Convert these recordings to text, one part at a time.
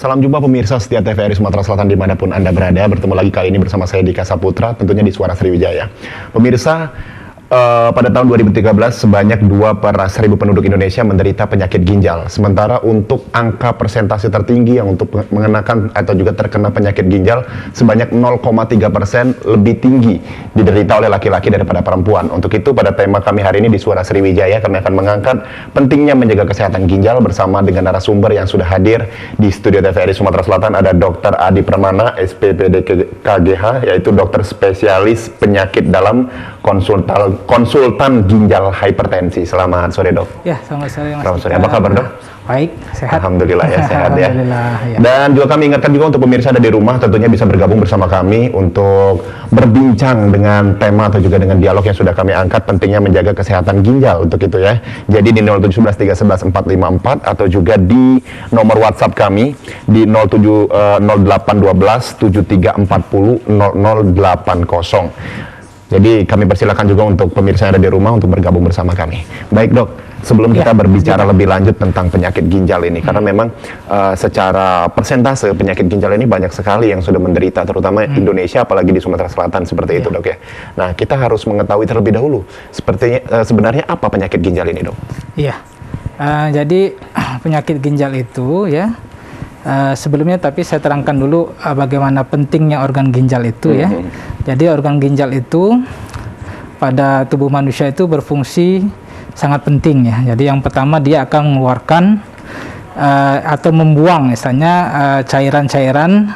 Salam jumpa pemirsa setia TVRI Sumatera Selatan dimanapun Anda berada. Bertemu lagi kali ini bersama saya Dika Saputra, tentunya di Suara Sriwijaya. Pemirsa, pada tahun 2013 sebanyak 2 per 1000 penduduk Indonesia menderita penyakit ginjal. Sementara untuk angka persentase tertinggi yang untuk mengenakan atau juga terkena penyakit ginjal sebanyak 0,3% lebih tinggi diderita oleh laki-laki daripada perempuan. Untuk itu pada tema kami hari ini di Suara Sriwijaya kami akan mengangkat pentingnya menjaga kesehatan ginjal bersama dengan narasumber yang sudah hadir di studio TVRI Sumatera Selatan. Ada Dr. Adi Permana, SPPD KGH, yaitu dokter spesialis penyakit dalam konsultan ginjal hipertensi. Selamat sore, Dok. Ya, selamat sore, Mas. Selamat sore. Apa kabar, Dok? Baik, sehat. Alhamdulillah ya, sehat ya. Alhamdulillah, ya. Dan juga kami ingatkan juga untuk pemirsa ada di rumah tentunya bisa bergabung bersama kami untuk berbincang dengan tema atau juga dengan dialog yang sudah kami angkat, pentingnya menjaga kesehatan ginjal untuk itu ya. Jadi di 017131144 atau juga di nomor WhatsApp kami di 0812 7340 0080. Jadi kami persilakan juga untuk pemirsa yang ada di rumah untuk bergabung bersama kami. Baik, Dok, sebelum kita berbicara lebih lanjut tentang penyakit ginjal ini, karena memang secara persentase penyakit ginjal ini banyak sekali yang sudah menderita, terutama Indonesia, apalagi di Sumatera Selatan seperti itu, Dok ya. Nah, kita harus mengetahui terlebih dahulu, sebenarnya apa penyakit ginjal ini, Dok? Iya, jadi penyakit ginjal itu ya, sebelumnya tapi saya terangkan dulu bagaimana pentingnya organ ginjal itu ya. Jadi organ ginjal itu pada tubuh manusia itu berfungsi sangat penting ya. Jadi yang pertama dia akan mengeluarkan atau membuang misalnya cairan-cairan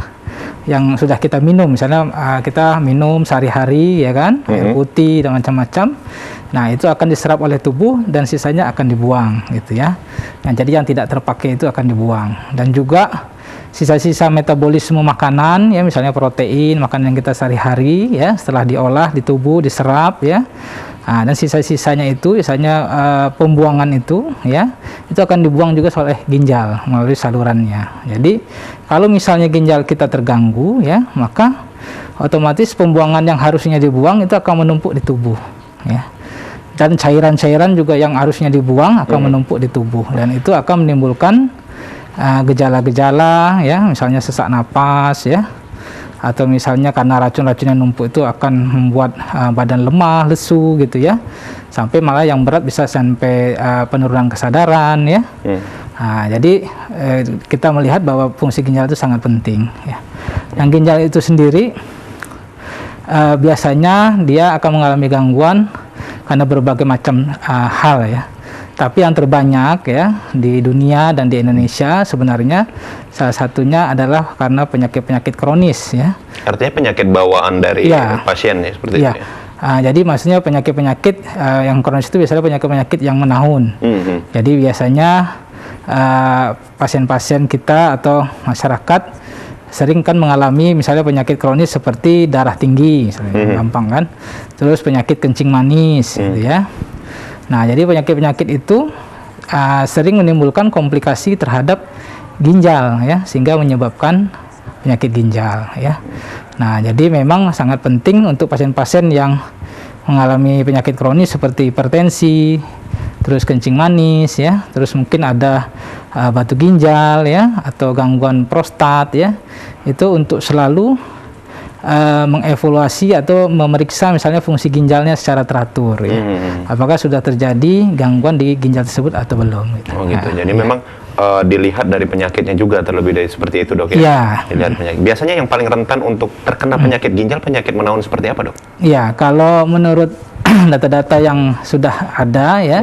yang sudah kita minum, misalnya kita minum sehari-hari ya kan, air putih dan macam-macam. Nah, itu akan diserap oleh tubuh dan sisanya akan dibuang gitu ya. Nah, jadi yang tidak terpakai itu akan dibuang. Dan juga sisa-sisa metabolisme makanan ya, misalnya protein, makanan yang kita sehari-hari ya, setelah diolah di tubuh diserap ya. Nah, dan sisa-sisanya itu misalnya pembuangan itu ya, itu akan dibuang juga oleh ginjal melalui salurannya. Jadi kalau misalnya ginjal kita terganggu ya, maka otomatis pembuangan yang harusnya dibuang itu akan menumpuk di tubuh ya. Dan cairan-cairan juga yang harusnya dibuang akan menumpuk di tubuh, dan itu akan menimbulkan gejala-gejala ya, misalnya sesak napas ya, atau misalnya karena racun-racun yang numpuk itu akan membuat badan lemah, lesu gitu ya, sampai malah yang berat bisa sampai penurunan kesadaran ya. Nah, jadi kita melihat bahwa fungsi ginjal itu sangat penting ya. Yang ginjal itu sendiri biasanya dia akan mengalami gangguan karena berbagai macam hal ya. Tapi yang terbanyak ya di dunia dan di Indonesia sebenarnya salah satunya adalah karena penyakit-penyakit kronis ya. Artinya penyakit bawaan dari pasien ya, seperti itu ya. Jadi maksudnya penyakit-penyakit yang kronis itu biasanya penyakit-penyakit yang menahun. Jadi biasanya pasien-pasien kita atau masyarakat sering kan mengalami misalnya penyakit kronis seperti darah tinggi, misalnya, gampang kan. Terus penyakit kencing manis gitu ya. Nah, jadi penyakit-penyakit itu sering menimbulkan komplikasi terhadap ginjal ya, sehingga menyebabkan penyakit ginjal ya. Nah, jadi memang sangat penting untuk pasien-pasien yang mengalami penyakit kronis seperti hipertensi, terus kencing manis ya, terus mungkin ada batu ginjal ya, atau gangguan prostat ya, itu untuk selalu mengevaluasi atau memeriksa misalnya fungsi ginjalnya secara teratur ya. Apakah sudah terjadi gangguan di ginjal tersebut atau belum gitu. Oh gitu. Jadi memang dilihat dari penyakitnya juga terlebih dari seperti itu, Dok ya. Iya. Dilihat penyakit. Biasanya yang paling rentan untuk terkena penyakit ginjal, penyakit menahun seperti apa, Dok? Iya, kalau menurut data-data yang sudah ada ya,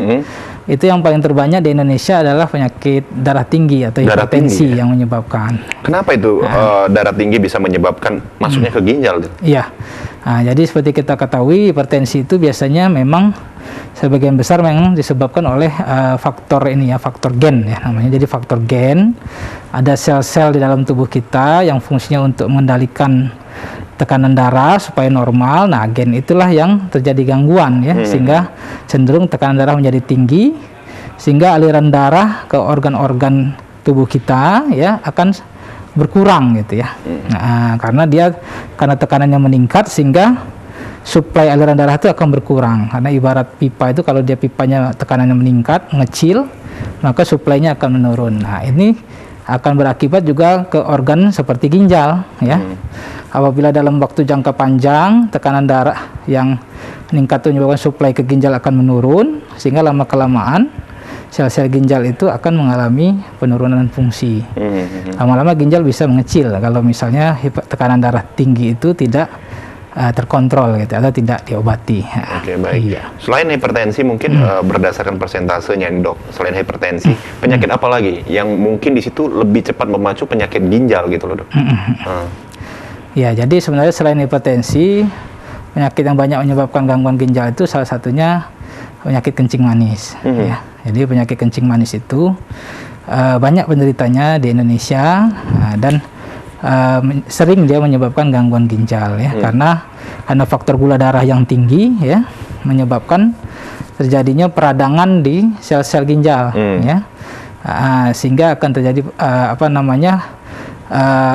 itu yang paling terbanyak di Indonesia adalah penyakit darah tinggi atau hipertensi ya? Yang menyebabkan. Kenapa itu darah tinggi bisa menyebabkan masuknya ke ginjal? Iya. Nah, jadi seperti kita ketahui hipertensi itu biasanya memang sebagian besar memang disebabkan oleh faktor ini ya, faktor gen ya namanya. Jadi faktor gen, ada sel-sel di dalam tubuh kita yang fungsinya untuk mengendalikan tekanan darah supaya normal. Nah, gen itulah yang terjadi gangguan ya, sehingga cenderung tekanan darah menjadi tinggi, sehingga aliran darah ke organ-organ tubuh kita ya akan berkurang gitu ya. Nah, karena tekanannya meningkat sehingga suplai aliran darah itu akan berkurang. Karena ibarat pipa itu, kalau dia pipanya tekanannya meningkat, ngecil, maka suplainya akan menurun. Nah, ini akan berakibat juga ke organ seperti ginjal, ya. Apabila dalam waktu jangka panjang tekanan darah yang meningkat itu menyebabkan suplai ke ginjal akan menurun, sehingga lama-kelamaan sel-sel ginjal itu akan mengalami penurunan fungsi. Lama-lama ginjal bisa mengecil kalau misalnya tekanan darah tinggi itu tidak terkontrol gitu atau tidak diobati. Oke, baik. Iya. Selain hipertensi mungkin berdasarkan persentasenya nih, Dok, selain hipertensi, penyakit apa lagi yang mungkin di situ lebih cepat memacu penyakit ginjal gitu loh, Dok? Ya, jadi sebenarnya selain hipertensi, penyakit yang banyak menyebabkan gangguan ginjal itu salah satunya penyakit kencing manis. Ya. Jadi penyakit kencing manis itu banyak penderitanya di Indonesia dan sering dia menyebabkan gangguan ginjal, ya, karena faktor gula darah yang tinggi, ya, menyebabkan terjadinya peradangan di sel-sel ginjal, ya, sehingga akan terjadi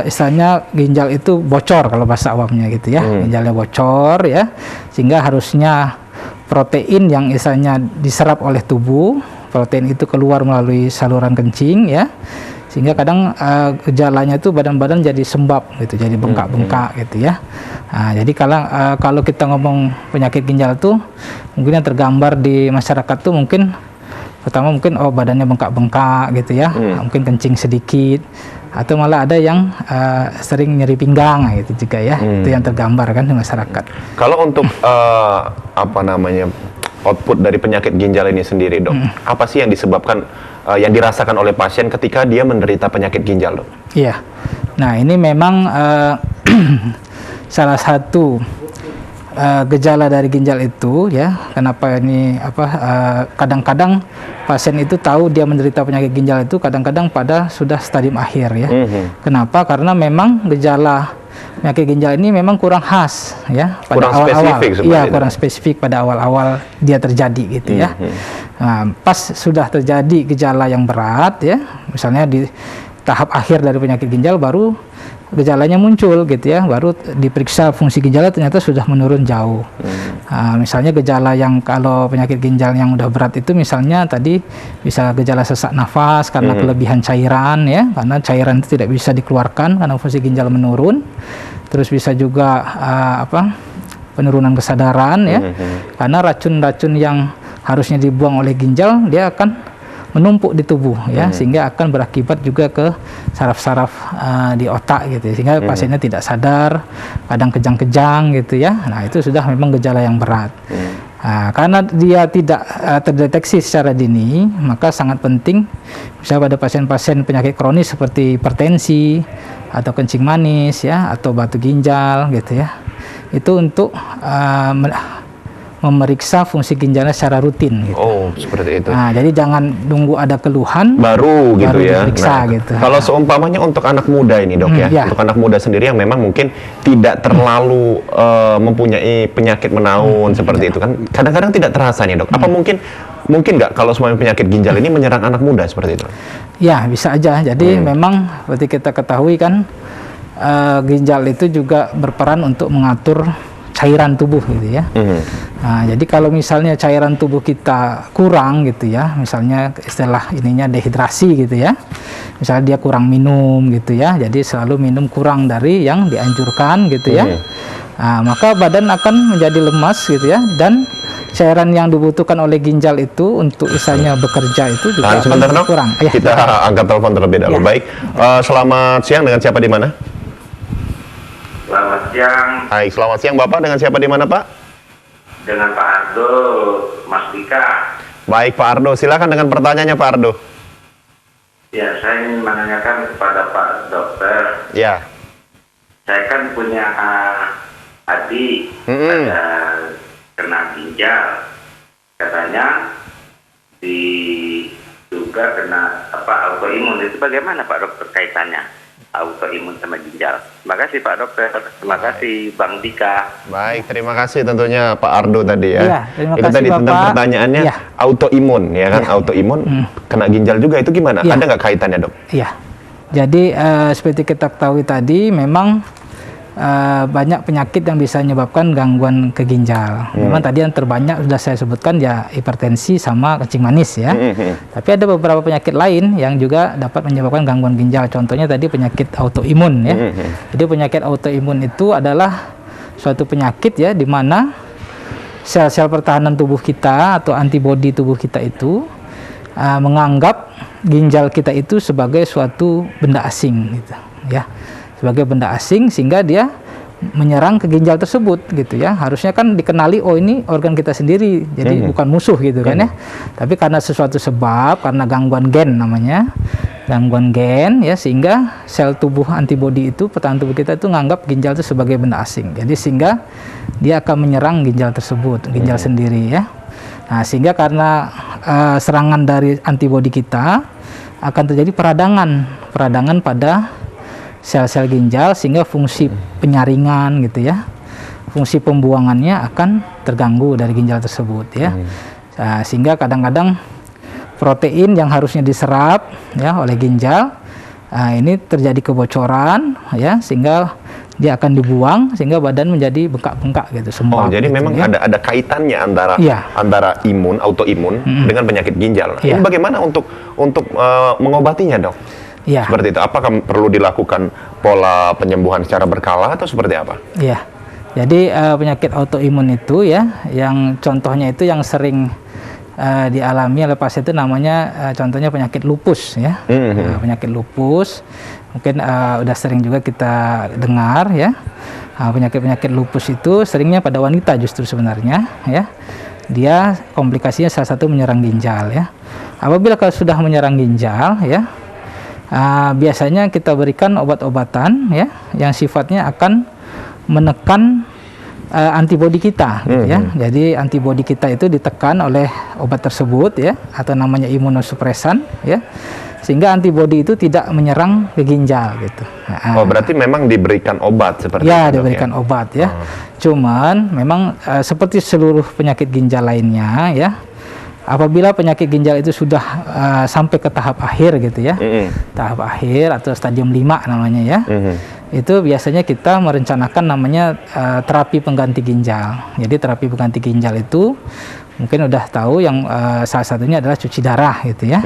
istilahnya ginjal itu bocor kalau bahasa awamnya gitu, ya, ginjalnya bocor, ya, sehingga harusnya protein yang istilahnya diserap oleh tubuh, protein itu keluar melalui saluran kencing, ya, sehingga kadang gejalanya itu badan-badan jadi sembab gitu, jadi bengkak-bengkak gitu, ya. Nah, jadi kalau kita ngomong penyakit ginjal tuh mungkin yang tergambar di masyarakat tuh mungkin pertama mungkin badannya bengkak-bengkak gitu, ya, mungkin kencing sedikit, atau malah ada yang sering nyeri pinggang gitu juga, ya. Itu yang tergambar kan di masyarakat. Kalau untuk output dari penyakit ginjal ini sendiri, Dok, apa sih yang disebabkan yang dirasakan oleh pasien ketika dia menderita penyakit ginjal, Dok? Iya. Nah, ini memang salah satu gejala dari ginjal itu, ya. Kenapa ini kadang-kadang pasien itu tahu dia menderita penyakit ginjal itu kadang-kadang pada sudah stadium akhir, ya. Kenapa? Karena memang gejala penyakit ginjal ini memang kurang khas, ya, pada awal-awal. Iya, kurang spesifik pada awal-awal dia terjadi gitu, ya. Nah, pas sudah terjadi gejala yang berat, ya, misalnya di tahap akhir dari penyakit ginjal baru gejalanya muncul gitu, ya, baru diperiksa fungsi ginjalnya ternyata sudah menurun jauh. Misalnya gejala yang kalau penyakit ginjal yang udah berat itu misalnya tadi bisa gejala sesak nafas karena kelebihan cairan, ya, karena cairan itu tidak bisa dikeluarkan karena fungsi ginjal menurun. Terus bisa juga penurunan kesadaran, ya, karena racun-racun yang harusnya dibuang oleh ginjal dia akan menumpuk di tubuh, ya, sehingga akan berakibat juga ke saraf-saraf di otak gitu, sehingga pasiennya tidak sadar, kadang kejang-kejang gitu, ya. Nah, itu sudah memang gejala yang berat. Karena dia tidak terdeteksi secara dini, maka sangat penting misalnya pada pasien-pasien penyakit kronis seperti hipertensi atau kencing manis, ya, atau batu ginjal gitu, ya, itu untuk memeriksa fungsi ginjalnya secara rutin gitu. Oh, seperti itu. Nah, jadi jangan nunggu ada keluhan baru gitu, ya. Diperiksa, gitu. Kalau seumpamanya untuk anak muda ini, Dok, ya, untuk anak muda sendiri yang memang mungkin tidak terlalu mempunyai penyakit menaun seperti itu kan, kadang-kadang tidak terasa nih, Dok. Apa mungkin nggak kalau semua penyakit ginjal ini menyerang anak muda seperti itu? Ya, bisa aja. Jadi memang seperti kita ketahui kan, ginjal itu juga berperan untuk mengatur cairan tubuh gitu, ya. Nah, jadi kalau misalnya cairan tubuh kita kurang gitu, ya, misalnya istilah ininya dehidrasi gitu, ya. Misalnya dia kurang minum gitu, ya. Jadi selalu minum kurang dari yang dianjurkan gitu, ya. Nah, maka badan akan menjadi lemas gitu, ya, dan cairan yang dibutuhkan oleh ginjal itu untuk istilahnya bekerja itu juga sebentar, Dok. kurang. Kita angkat telepon terlebih dahulu. Baik. Selamat siang, dengan siapa di mana? Selamat siang. Hai, selamat siang Bapak. Dengan siapa di mana, Pak? Dengan Pak Ardo, Mas Dika. Baik, Pak Ardo. Silakan dengan pertanyaannya, Pak Ardo. Ya, saya ingin menanyakan kepada Pak Dokter. Ya. Saya kan punya adik ada kena ginjal. Katanya diduga kena autoimun. Itu bagaimana Pak Dokter kaitannya? Autoimun sama ginjal. Terima kasih Pak Dokter. Terima kasih Bang Dika. Baik, terima kasih tentunya Pak Ardo tadi, ya. Ya, terima itu kasih, tadi Bapak. tentang pertanyaannya, Ya. autoimun, ya kan? Autoimun kena ginjal juga itu gimana? Ya. Ada nggak kaitannya, Dok? Iya. Jadi seperti kita ketahui tadi memang banyak penyakit yang bisa menyebabkan gangguan ke ginjal. Memang tadi yang terbanyak sudah saya sebutkan ya hipertensi sama kencing manis ya. Tapi ada beberapa penyakit lain yang juga dapat menyebabkan gangguan ginjal. Contohnya tadi penyakit autoimun ya. Jadi penyakit autoimun itu adalah suatu penyakit ya di mana sel-sel pertahanan tubuh kita atau antibodi tubuh kita itu menganggap ginjal kita itu sebagai suatu benda asing gitu ya. Sebagai benda asing sehingga dia menyerang ke ginjal tersebut gitu ya. Harusnya kan dikenali oh ini organ kita sendiri, jadi bukan musuh gitu kan ya. Tapi karena sesuatu sebab, karena gangguan gen namanya, gangguan gen ya, sehingga sel tubuh antibodi itu, pertahanan tubuh kita itu menganggap ginjal itu sebagai benda asing. Jadi sehingga dia akan menyerang ginjal tersebut, ginjal sendiri ya. Nah, sehingga karena serangan dari antibodi kita akan terjadi peradangan pada sel-sel ginjal sehingga fungsi penyaringan gitu ya, fungsi pembuangannya akan terganggu dari ginjal tersebut ya. Sehingga kadang-kadang protein yang harusnya diserap ya oleh ginjal ini terjadi kebocoran ya, sehingga dia akan dibuang sehingga badan menjadi bengkak-bengkak gitu semua. Jadi gitu, memang ya. ada kaitannya antara autoimun dengan penyakit ginjal. Ini bagaimana untuk mengobatinya, Dok? Seperti itu. Apakah perlu dilakukan pola penyembuhan secara berkala atau seperti apa? Iya. Jadi penyakit autoimun itu ya, yang contohnya itu yang sering dialami oleh pasien itu namanya contohnya penyakit lupus ya. Penyakit lupus mungkin udah sering juga kita dengar ya. Penyakit lupus itu seringnya pada wanita justru sebenarnya ya. Dia komplikasinya salah satu menyerang ginjal ya. Apabila kalau sudah menyerang ginjal ya, biasanya kita berikan obat-obatan ya yang sifatnya akan menekan antibodi kita gitu ya. Jadi antibodi kita itu ditekan oleh obat tersebut ya, atau namanya imunosupresan ya, sehingga antibodi itu tidak menyerang ke ginjal gitu. Berarti memang diberikan obat seperti ya, itu, diberikan obat ya. Cuman memang seperti seluruh penyakit ginjal lainnya ya, apabila penyakit ginjal itu sudah sampai ke tahap akhir gitu ya, tahap akhir atau stadium 5 namanya ya, itu biasanya kita merencanakan namanya terapi pengganti ginjal. Jadi terapi pengganti ginjal itu mungkin udah tahu yang salah satunya adalah cuci darah gitu ya.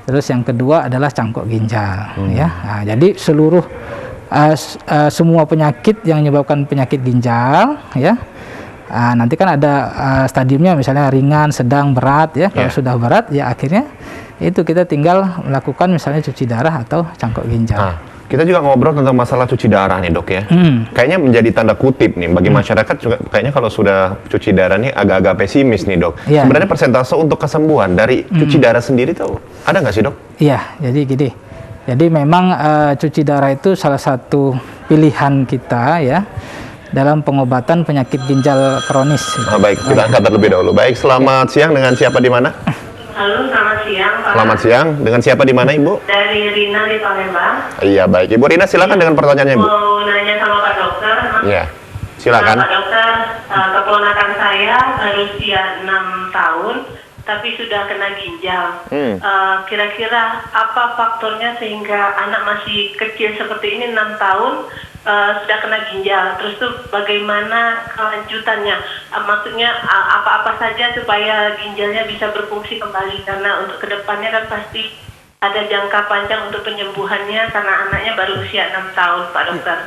Terus yang kedua adalah cangkok ginjal ya. Nah, jadi seluruh semua penyakit yang menyebabkan penyakit ginjal ya, nanti kan ada stadiumnya, misalnya ringan, sedang, berat ya. Kalau sudah berat ya akhirnya itu kita tinggal melakukan misalnya cuci darah atau cangkok ginjal. Kita juga ngobrol tentang masalah cuci darah nih, Dok ya. Kayaknya menjadi tanda kutip nih bagi masyarakat juga, kayaknya kalau sudah cuci darah nih agak-agak pesimis nih, Dok. Sebenarnya persentase untuk kesembuhan dari cuci darah sendiri tuh ada nggak sih, Dok? Iya, jadi gini. Jadi memang cuci darah itu salah satu pilihan kita ya dalam pengobatan penyakit ginjal kronis. Baik, kita angkat terlebih dahulu. Baik, selamat siang, dengan siapa di mana? Halo, selamat siang, Pak. Selamat siang, dengan siapa di mana, Ibu? Dari Rina di Palembang. Iya, baik. Ibu Rina, silakan dengan pertanyaannya, Ibu. Mau nanya sama Pak Dokter. Iya, silakan. Pak Dokter, keponakan saya berusia 6 tahun, tapi sudah kena ginjal. Kira-kira apa faktornya sehingga anak masih kecil seperti ini 6 tahun sudah kena ginjal? Terus tuh bagaimana kelanjutannya? Maksudnya apa-apa saja supaya ginjalnya bisa berfungsi kembali? Karena untuk kedepannya kan pasti ada jangka panjang untuk penyembuhannya karena anaknya baru usia 6 tahun, Pak Dokter.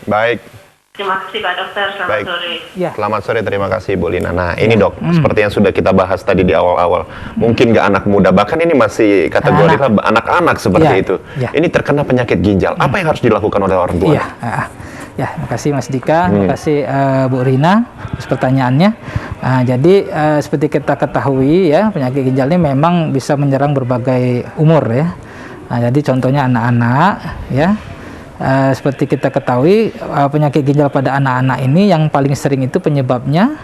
Baik. Terima kasih Pak Dokter, selamat sore. Ya. Selamat sore, terima kasih Bu Lina. Nah ini Dok, seperti yang sudah kita bahas tadi di awal-awal, mungkin nggak anak muda, bahkan ini masih kategori anak-anak seperti itu. Ini terkena penyakit ginjal, apa yang harus dilakukan oleh orang tua? Ya, terima kasih Mas Dika, terima kasih Bu Rina atas pertanyaannya. Jadi seperti kita ketahui ya, penyakit ginjal ini memang bisa menyerang berbagai umur ya. Jadi contohnya anak-anak ya. Seperti kita ketahui penyakit ginjal pada anak-anak ini yang paling sering itu penyebabnya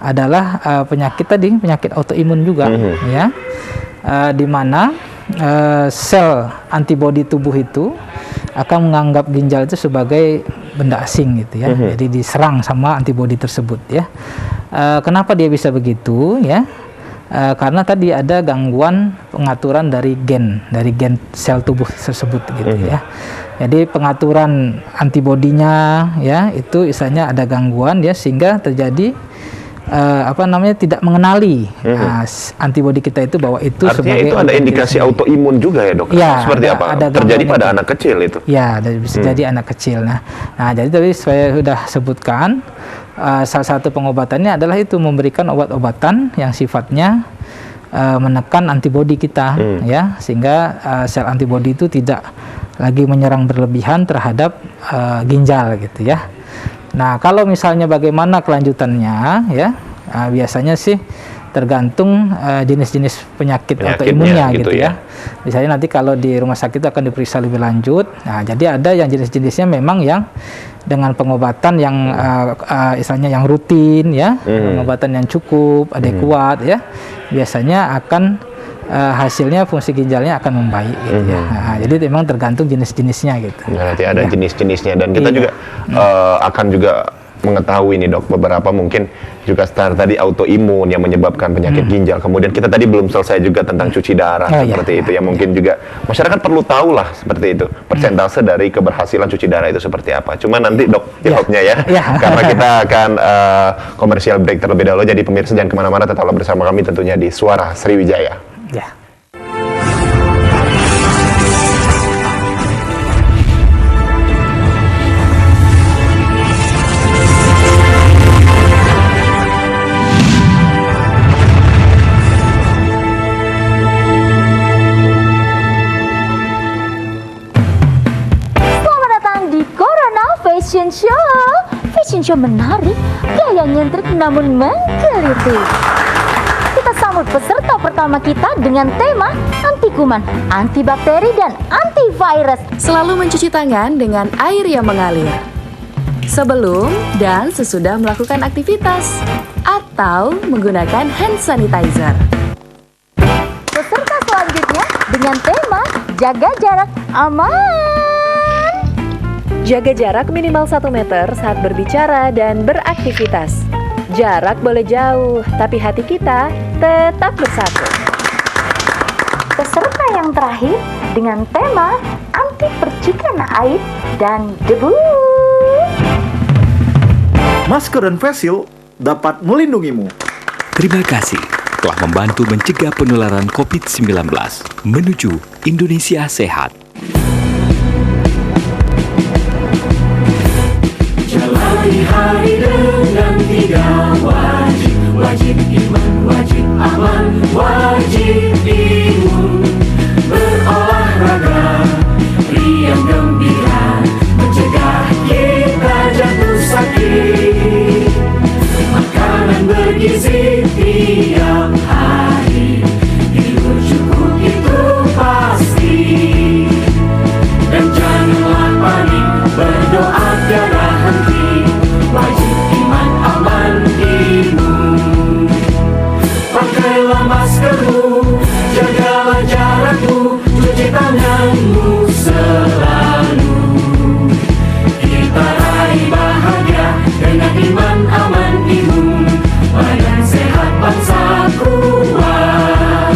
adalah penyakit autoimun juga ya, di mana sel antibodi tubuh itu akan menganggap ginjal itu sebagai benda asing gitu ya, jadi diserang sama antibodi tersebut ya. Kenapa dia bisa begitu ya? karena tadi ada gangguan pengaturan dari gen sel tubuh tersebut gitu ya. Jadi pengaturan antibodinya ya itu istilahnya ada gangguan ya, sehingga terjadi tidak mengenali antibodi kita itu bahwa itu artinya sebagai itu ada indikasi autoimun juga ya, Dok? Ya, seperti apa? Terjadi pada anak kecil itu? Ya, bisa jadi anak kecil. Nah, jadi tadi saya sudah sebutkan salah satu pengobatannya adalah itu memberikan obat-obatan yang sifatnya menekan antibodi kita ya, sehingga sel antibodi itu tidak lagi menyerang berlebihan terhadap ginjal gitu ya. Nah, kalau misalnya bagaimana kelanjutannya ya, biasanya sih tergantung jenis-jenis penyakit autoimunnya gitu ya. Misalnya nanti kalau di rumah sakit itu akan diperiksa lebih lanjut. Nah, jadi ada yang jenis-jenisnya memang yang dengan pengobatan yang istilahnya yang rutin ya, pengobatan yang cukup, adekuat ya, biasanya akan hasilnya fungsi ginjalnya akan membaik gitu ya. Nah, jadi memang tergantung jenis-jenisnya gitu. Nah, nanti ada jenis-jenisnya, dan kita juga akan juga mengetahui nih, Dok, beberapa mungkin juga start tadi autoimun yang menyebabkan penyakit ginjal. Kemudian kita tadi belum selesai juga tentang cuci darah seperti itu, yang mungkin juga masyarakat perlu tahu lah seperti itu, persentase dari keberhasilan cuci darah itu seperti apa. Cuma nanti Dok jawabnya ya, karena kita akan komersial break terlebih dahulu. Jadi pemirsa jangan kemana-mana, tetaplah bersama kami tentunya di Suara Sriwijaya. Ya. Fashion show menarik, gaya nyentrik namun menggelitik. Kita sambut peserta pertama kita dengan tema anti kuman, antibakteri, dan antivirus. Selalu mencuci tangan dengan air yang mengalir sebelum dan sesudah melakukan aktivitas atau menggunakan hand sanitizer. Peserta selanjutnya dengan tema jaga jarak aman. Jaga jarak minimal 1 meter saat berbicara dan beraktivitas. Jarak boleh jauh, tapi hati kita tetap bersatu. Peserta yang terakhir dengan tema anti percikan air dan debu. Masker dan face shield dapat melindungimu. Terima kasih telah membantu mencegah penularan COVID-19 menuju Indonesia sehat. Jalani hari dengan 3 wajib. Wajib iman, wajib aman, wajib imun. Berolahraga, riang gembira, mencegah kita jatuh sakit. Makanan bergizi tiap hari, tidur cukup itu pasti. Dan janganlah panik, berdoa tiada henti. Wajib iman, aman, imun. Pakailah maskermu, jagalah jarakmu, cuci tanganmu selalu. Kita raih bahagia dengan iman, aman, imun. Badan sehat, bangsa kuat.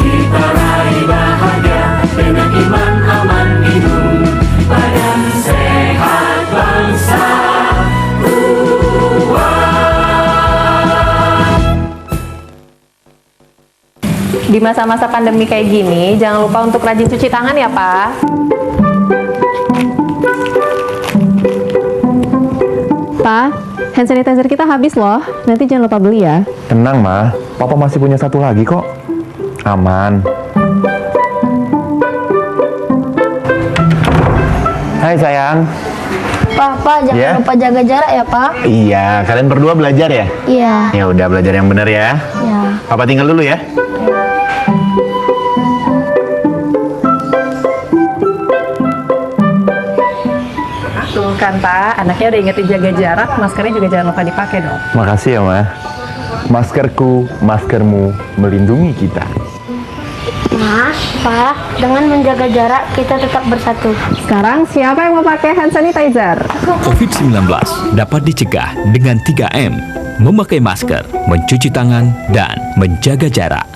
Kita raih bahagia dengan iman, aman, imun. Badan sehat, bangsa kuat. Di masa-masa pandemi kayak gini, jangan lupa untuk rajin cuci tangan ya, Pak. Pak, hand sanitizer kita habis loh. Nanti jangan lupa beli ya. Tenang, Ma. Papa masih punya 1 lagi kok. Aman. Hai sayang. Papa, jangan lupa jaga jarak ya, Pak. Iya, kalian berdua belajar ya? Iya. Ya udah, belajar yang benar ya. Iya. Papa tinggal dulu ya. Tuh kan, Pak. Anaknya udah ingetin jaga jarak, maskernya juga jangan lupa dipakai dong. Makasih ya, Ma. Maskerku, maskermu melindungi kita. Mas, Pak, dengan menjaga jarak kita tetap bersatu. Sekarang siapa yang mau pakai hand sanitizer? COVID-19 dapat dicegah dengan 3M, memakai masker, mencuci tangan, dan menjaga jarak.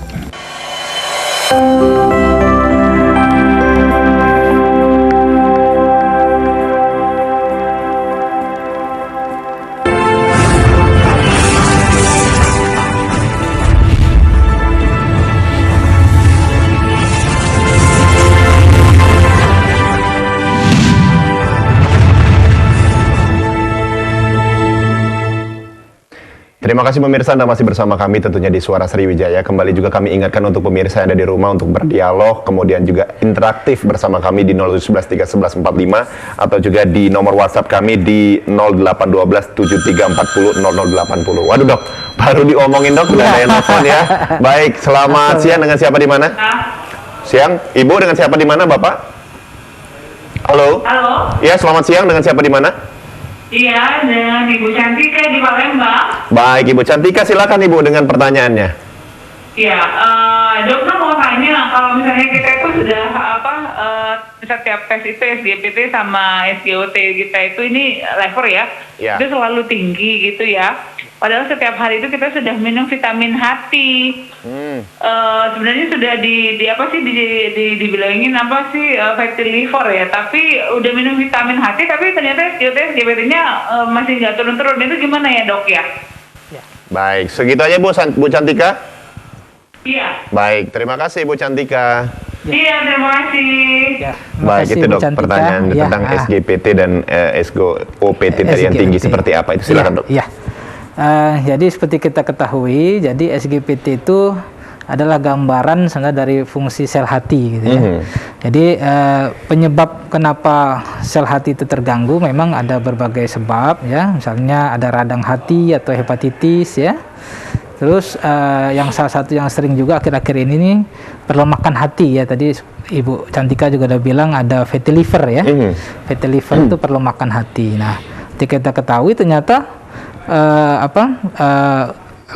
Terima kasih pemirsa, Anda masih bersama kami tentunya di Suara Sriwijaya. Kembali juga kami ingatkan untuk pemirsa yang ada di rumah untuk berdialog, kemudian juga interaktif bersama kami di 0711 311 45 atau juga di nomor WhatsApp kami di 0812 7340 0080. Waduh dok, baru diomongin dok, udah ada yang telepon ya. Baik, selamat siang, dengan siapa di mana? Siang, Ibu dengan siapa di mana, Bapak? Halo? Halo? Ya, selamat siang, dengan siapa di mana? Iya, dengan Ibu Cantika di Palembang. Baik, Ibu Cantika, silakan Ibu dengan pertanyaannya. Iya, dokter mau tanya, kalau misalnya kita itu sudah setiap tes itu SGPT sama SGOT kita itu ini level ya, itu selalu tinggi gitu ya. Padahal setiap hari itu kita sudah minum vitamin hati. Sebenarnya sudah dibilangin fatty liver ya, tapi udah minum vitamin hati, tapi ternyata SGOT SGPT-nya masih nggak turun-turun. Itu gimana ya dok ya? Baik, segitu aja Bu Cantika. Iya. Baik, terima kasih Bu Cantika. Iya, terima kasih. Baik, itu dok pertanyaan tentang SGPT dan SGOPT tadi yang tinggi seperti apa itu, silakan dok. Iya. Jadi seperti kita ketahui, jadi SGPT itu adalah gambaran sebenarnya dari fungsi sel hati gitu ya. Jadi penyebab kenapa sel hati itu terganggu memang ada berbagai sebab ya. Misalnya ada radang hati atau hepatitis ya. Terus yang salah satu yang sering juga akhir-akhir ini nih perlemakan hati ya. Tadi Ibu Cantika juga udah bilang ada fatty liver ya. Fatty liver itu perlemakan hati. Nah, kita ketahui ternyata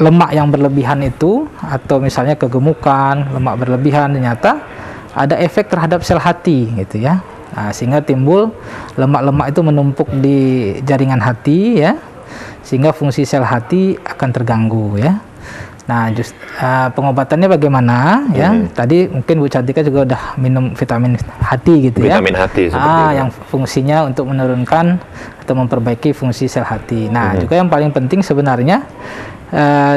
lemak yang berlebihan itu atau misalnya kegemukan, lemak berlebihan ternyata ada efek terhadap sel hati gitu ya. Nah, sehingga timbul lemak-lemak itu menumpuk di jaringan hati ya. Sehingga fungsi sel hati akan terganggu ya. Nah, pengobatannya bagaimana ya? Tadi mungkin Bu Cantika juga udah minum vitamin hati gitu ya. Vitamin hati seperti itu. Yang fungsinya untuk menurunkan atau memperbaiki fungsi sel hati. Nah, juga yang paling penting sebenarnya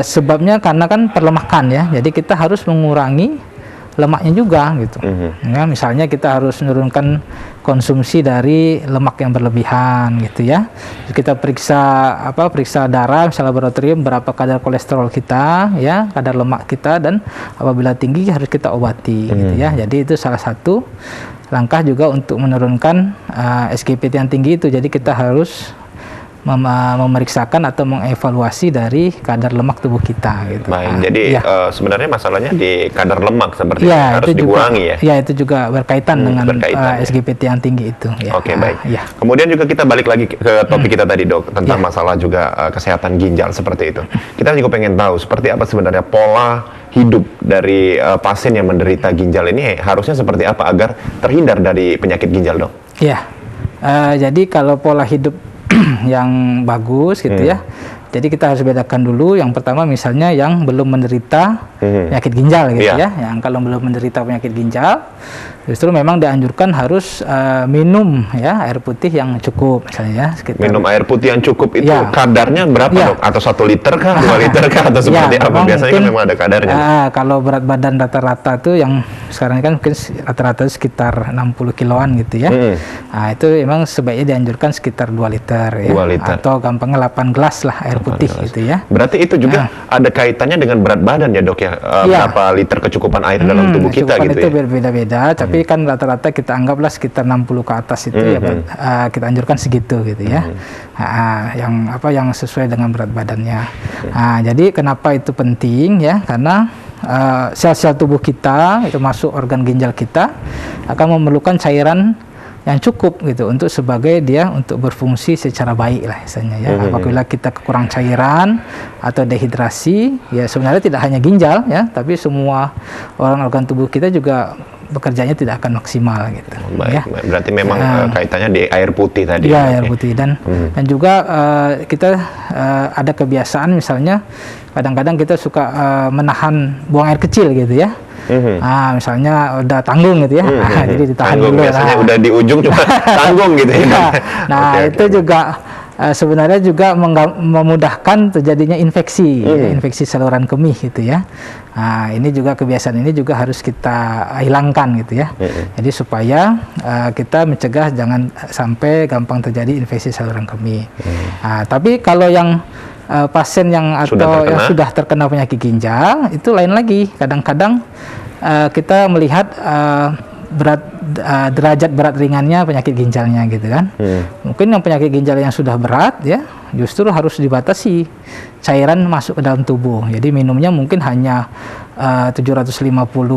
sebabnya karena kan perlemakan ya. Jadi kita harus mengurangi lemaknya juga gitu. Ya, misalnya kita harus menurunkan konsumsi dari lemak yang berlebihan gitu ya. Kita periksa darah misalnya laboratorium berapa kadar kolesterol kita ya, kadar lemak kita, dan apabila tinggi harus kita obati gitu ya. Jadi itu salah satu langkah juga untuk menurunkan SGPT yang tinggi itu. Jadi kita harus memeriksakan atau mengevaluasi dari kadar lemak tubuh kita gitu. Baik, jadi sebenarnya masalahnya di kadar lemak seperti itu harus dikurangi ya. Ya, itu juga berkaitan dengan SGPT yang tinggi itu ya. Oke, baik. Kemudian juga kita balik lagi ke topik kita tadi dok, tentang masalah juga kesehatan ginjal seperti itu. Kita juga pengen tahu seperti apa sebenarnya pola hidup dari pasien yang menderita ginjal ini harusnya seperti apa agar terhindar dari penyakit ginjal dok? Iya, jadi kalau pola hidup yang bagus gitu ya. Jadi kita harus bedakan dulu. Yang pertama misalnya yang belum menderita penyakit ginjal gitu ya. Yang kalau belum menderita penyakit ginjal, justru memang dianjurkan harus minum ya air putih yang cukup misalnya ya. Minum air putih yang cukup itu kadarnya berapa dok? Atau 1 liter kah? 2 liter kah? Atau seperti apa? Biasanya kan memang ada kadarnya. Kalau berat badan rata-rata tuh yang sekarang kan mungkin rata-rata sekitar 60 kiloan gitu ya. Nah, itu memang sebaiknya dianjurkan sekitar 2 liter ya. 2 liter. Atau gampangnya 8 gelas lah air putih gitu ya. Berarti itu juga ada kaitannya dengan berat badan ya dok ya? Berapa liter kecukupan air dalam tubuh kita gitu itu ya? berbeda-beda, tapi kan rata-rata kita anggaplah sekitar 60 ke atas itu ya kita anjurkan segitu gitu ya. Yang sesuai dengan berat badannya. Jadi kenapa itu penting ya? Karena sel-sel tubuh kita itu masuk organ ginjal kita akan memerlukan cairan yang cukup gitu untuk sebagai dia untuk berfungsi secara baik lah misalnya ya. Apabila kita kekurang cairan atau dehidrasi, ya sebenarnya tidak hanya ginjal ya, tapi semua organ tubuh kita juga bekerjanya tidak akan maksimal gitu. Baik, ya. Berarti memang kaitannya di air putih tadi. Ya, air putih dan juga kita ada kebiasaan misalnya kadang-kadang kita suka menahan buang air kecil gitu ya. Misalnya udah tanggung gitu ya, jadi ditahan tanggung, dulu. Biasanya udah di ujung cuma tanggung gitu ya. Nah, itu juga sebenarnya juga memudahkan terjadinya infeksi, infeksi saluran kemih gitu ya. Nah, ini juga kebiasaan ini juga harus kita hilangkan gitu ya. Jadi supaya kita mencegah jangan sampai gampang terjadi infeksi saluran kemih. Tapi kalau yang pasien yang yang sudah terkena penyakit ginjal itu lain lagi. Kadang-kadang kita melihat derajat berat ringannya penyakit ginjalnya gitu kan. Mungkin yang penyakit ginjal yang sudah berat ya justru harus dibatasi cairan masuk ke dalam tubuh. Jadi minumnya mungkin hanya 750